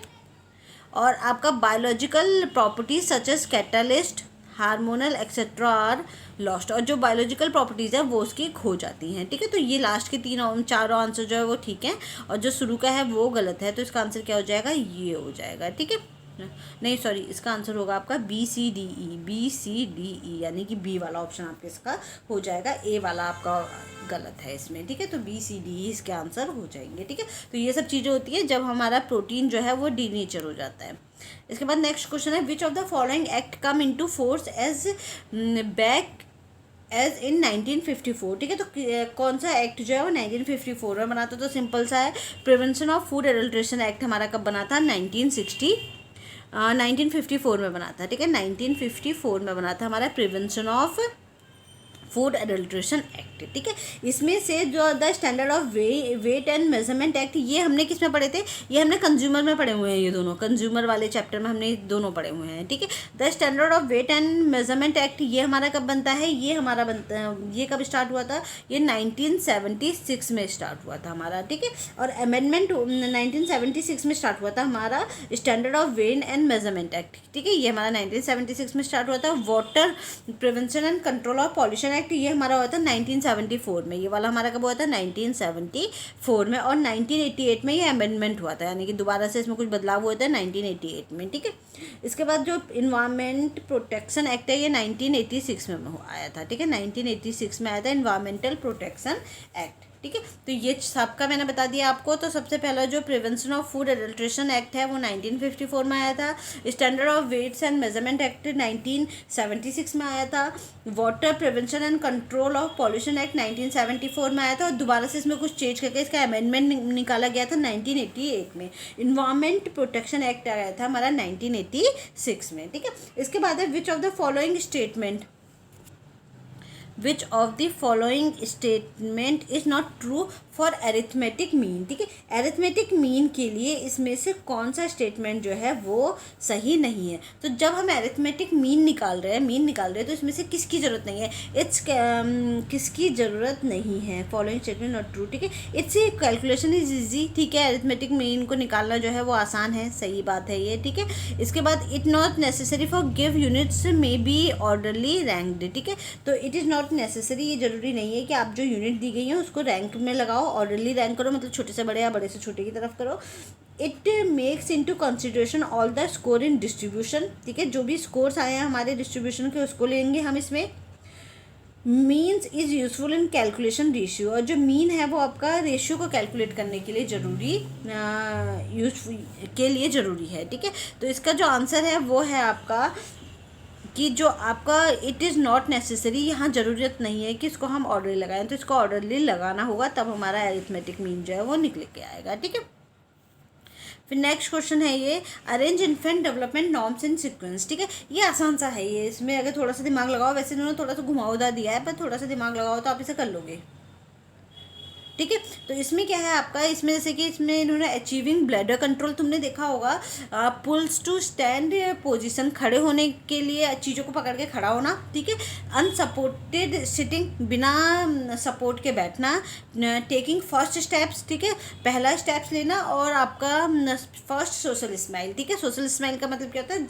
और आपका biological properties such as catalyst, hormonal etcetera are lost, और जो बायोलॉजिकल प्रॉपर्टीज़ है वो उसकी खो जाती हैं, ठीक है। तो ये लास्ट के चारों आंसर जो है वो ठीक है, और जो शुरू का है वो गलत है। तो इसका आंसर क्या हो जाएगा, ये हो जाएगा, ठीक है। नहीं सॉरी, इसका आंसर होगा आपका बी सी डी ई, यानी कि बी वाला ऑप्शन आपके इसका हो जाएगा, ए वाला आपका गलत है इसमें, ठीक है। तो बी सी डी ई इसके आंसर हो जाएंगे, ठीक है। तो ये सब चीज़ें होती है जब हमारा प्रोटीन जो है वो डीनेचर हो जाता है। इसके बाद नेक्स्ट क्वेश्चन है, which of the following act come into force as back as in 1954, ठीक है। तो कौन सा एक्ट जो है वो 1954 में बना था, तो सिंपल सा है, prevention of food adulteration act हमारा कब बना था, 1954 में बना था, ठीक है। 1954 में बना था हमारा prevention of food adulteration act, ठीक है। इसमें से जो the standard of weight and measurement act, ये हमने किस में पढ़े थे, ये हमने कंज्यूमर में पढ़े हुए हैं, ये दोनों कंज्यूमर वाले चैप्टर में हमने दोनों पढ़े हुए हैं, ठीक है। The standard of weight and measurement act ये हमारा कब बनता है, ये हमारा बनता है, ये कब स्टार्ट हुआ था, ये 1976 में स्टार्ट हुआ था हमारा, ठीक है। और अमेंडमेंट 1976 में स्टार्ट हुआ था हमारा standard of weight and measurement act, ठीक है। ये हमारा 1976 में स्टार्ट हुआ था। Water prevention and control of pollution act, ये हमारा हुआ था 1974 में, ये वाला हमारा कब हुआ था, 1974 में। और 1988 में ये अमेंडमेंट हुआ था, यानी कि दोबारा से इसमें कुछ बदलाव हुए थे 1988 में, ठीक है। इसके बाद जो इन्वायरमेंट प्रोटेक्शन एक्ट है ये 1986 में आया था, ठीक है। 1986 में आया था इन्वायरमेंटल प्रोटेक्शन एक्ट, ठीक है। तो ये सबका मैंने बता दिया आपको। तो सबसे पहला जो prevention of food adulteration act है वो 1954 में आया था। Standard of weights and measurement act 1976 में आया था। Water prevention and control of pollution act 1974 में आया था, और दोबारा से इसमें कुछ चेंज करके इसका अमेंडमेंट निकाला गया था 1988 में। इन्वायरमेंट प्रोटेक्शन एक्ट आया था हमारा 1986 में, ठीक है। इसके बाद है which of the following statement, which of the following statement is not true for arithmetic mean, ठीक है। एरिथमेटिक मीन के लिए इसमें से कौन सा स्टेटमेंट जो है वो सही नहीं है। तो जब हम एरिथमेटिक मीन निकाल रहे हैं तो इसमें से किसकी ज़रूरत नहीं है, किसकी ज़रूरत नहीं है, फॉलोइंग स्टेटमेंट नॉट ट्रू, ठीक है। इट्स कैलकुलेशन इज ईजी, ठीक है। एरिथमेटिक मीन को निकालना जो है वो आसान है, सही बात है ये, ठीक है। इसके बाद it not necessary for give units may be orderly ranked, ठीक है। तो इट इज़ नॉट नेसेसरी, ये जरूरी नहीं है कि आप जो यूनिट दी गई है उसको रैंक में लगाओ, ऑर्डरली रैंक करो, मतलब छोटे से बड़े या बड़े से छोटे की तरफ करो। It makes into consideration all the score in distribution, ठीक है। जो भी स्कोर्स आए हैं हमारे डिस्ट्रीब्यूशन के उसको लेंगे हम इसमें। Means is useful in calculation ratio, और जो मीन है वो आपका रेशियो को कैलकुलेट करने के लिए ज़रूरी है, ठीक है। तो इसका जो आंसर है वो है आपका कि जो आपका इट इज़ नॉट नेसेसरी, यहाँ ज़रूरत नहीं है कि इसको हम ऑर्डरली लगाएं, तो इसको ऑर्डरली लगाना होगा, तब हमारा एरिथमेटिक मीन जो है वो निकल के आएगा, ठीक है। फिर नेक्स्ट क्वेश्चन है ये, arrange infant development norms in sequence, ठीक है। ये आसान सा है, ये इसमें अगर थोड़ा सा दिमाग लगाओ, वैसे इन्होंने थोड़ा सा घुमावदार दिया है, पर थोड़ा सा दिमाग लगाओ तो आप इसे कर लोगे, ठीक है। तो इसमें क्या है आपका, इसमें जैसे कि इसमें इन्होंने अचीविंग ब्लैडर कंट्रोल, तुमने देखा होगा, पुल्स टू स्टैंड पोजीशन, खड़े होने के लिए चीज़ों को पकड़ के खड़ा होना, ठीक है। अनसपोर्टेड सिटिंग, बिना सपोर्ट के बैठना, टेकिंग फर्स्ट स्टेप्स, ठीक है, पहला स्टेप्स लेना, और आपका फर्स्ट सोशल स्माइल, ठीक है। सोशल स्माइल का मतलब क्या होता है,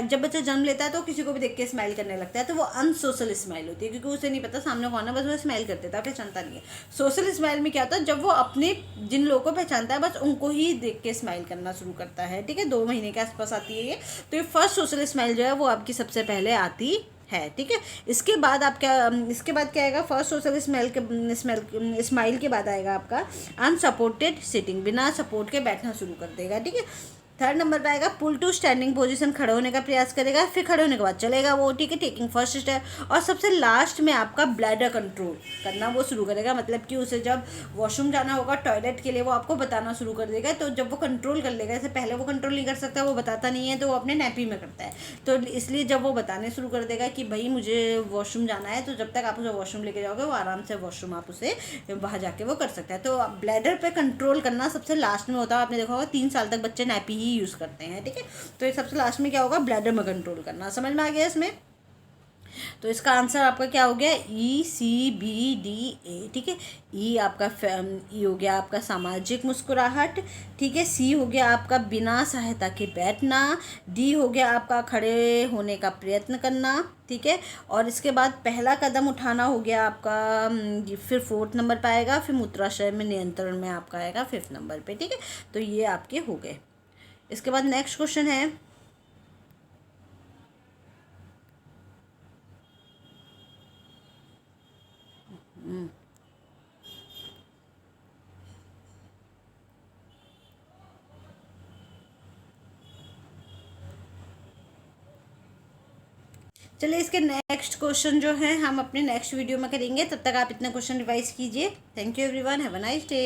जब बच्चा जन्म लेता है तो किसी को भी देख के स्माइल करने लगता है, तो वो अनसोशल स्माइल होती है, क्योंकि उसे नहीं पता सामने कौन है, बस वो स्माइल कर देता है, पहचानता नहीं है। सोशल स्माइल में क्या होता है, जब वो अपने जिन लोगों को पहचानता है बस उनको ही देख के स्माइल करना शुरू करता है, ठीक है। 2 महीने के आसपास आती है ये। तो ये फर्स्ट सोशल स्माइल जो है वो आपकी सबसे पहले आती है, ठीक है। इसके बाद आप क्या, इसके बाद क्या आएगा, फर्स्ट सोशल स्माइल के बाद आएगा आपका अनसपोर्टेड सिटिंग, बिना सपोर्ट के बैठना शुरू कर देगा, ठीक है। थर्ड नंबर पे आएगा पुल टू स्टैंडिंग पोजीशन, खड़े होने का प्रयास करेगा, फिर खड़े होने के बाद चलेगा वो, ठीक है, टेकिंग फर्स्ट स्टेप। और सबसे लास्ट में आपका ब्लैडर कंट्रोल करना वो शुरू करेगा, मतलब कि उसे जब वॉशरूम जाना होगा, टॉयलेट के लिए, वो आपको बताना शुरू कर देगा। तो जब वो कंट्रोल कर लेगा, जैसे पहले वो कंट्रोल नहीं कर सकता, वो बताता नहीं है, तो वो अपने नैपी में करता है, तो इसलिए जब वो बताने शुरू कर देगा कि भाई मुझे वॉशरूम जाना है, तो जब तक आप उसे वॉशरूम लेके जाओगे, वो आराम से वॉशरूम आप उसे वहाँ जाके वो कर सकता है। तो ब्लैडर पे कंट्रोल करना सबसे लास्ट में होता है। आपने देखा होगा 3 साल तक बच्चे नैपी ही यूज़ करते हैं, ठीक है। तो ये सबसे लास्ट में क्या होगा, ब्लैडर में कंट्रोल करना। समझ में आ गया इसमें? तो इसका आंसर आपका क्या हो गया, ECBDA, ठीक है। ई आपका ई हो गया आपका सामाजिक मुस्कुराहट, ठीक है। सी हो गया आपका बिना सहायता के बैठना, डी हो गया आपका खड़े होने का प्रयत्न करना, ठीक है। और इसके बाद पहला कदम उठाना हो गया आपका, फिर 4th नंबर पर आएगा, फिर मूत्राशय में नियंत्रण में आपका आएगा 5th नंबर पे, ठीक है। तो ये आपके हो गए। इसके बाद नेक्स्ट क्वेश्चन है, चलिए इसके नेक्स्ट क्वेश्चन जो है हम अपने नेक्स्ट वीडियो में करेंगे। तब तक आप इतना क्वेश्चन रिवाइज कीजिए। Thank you everyone, have a nice day.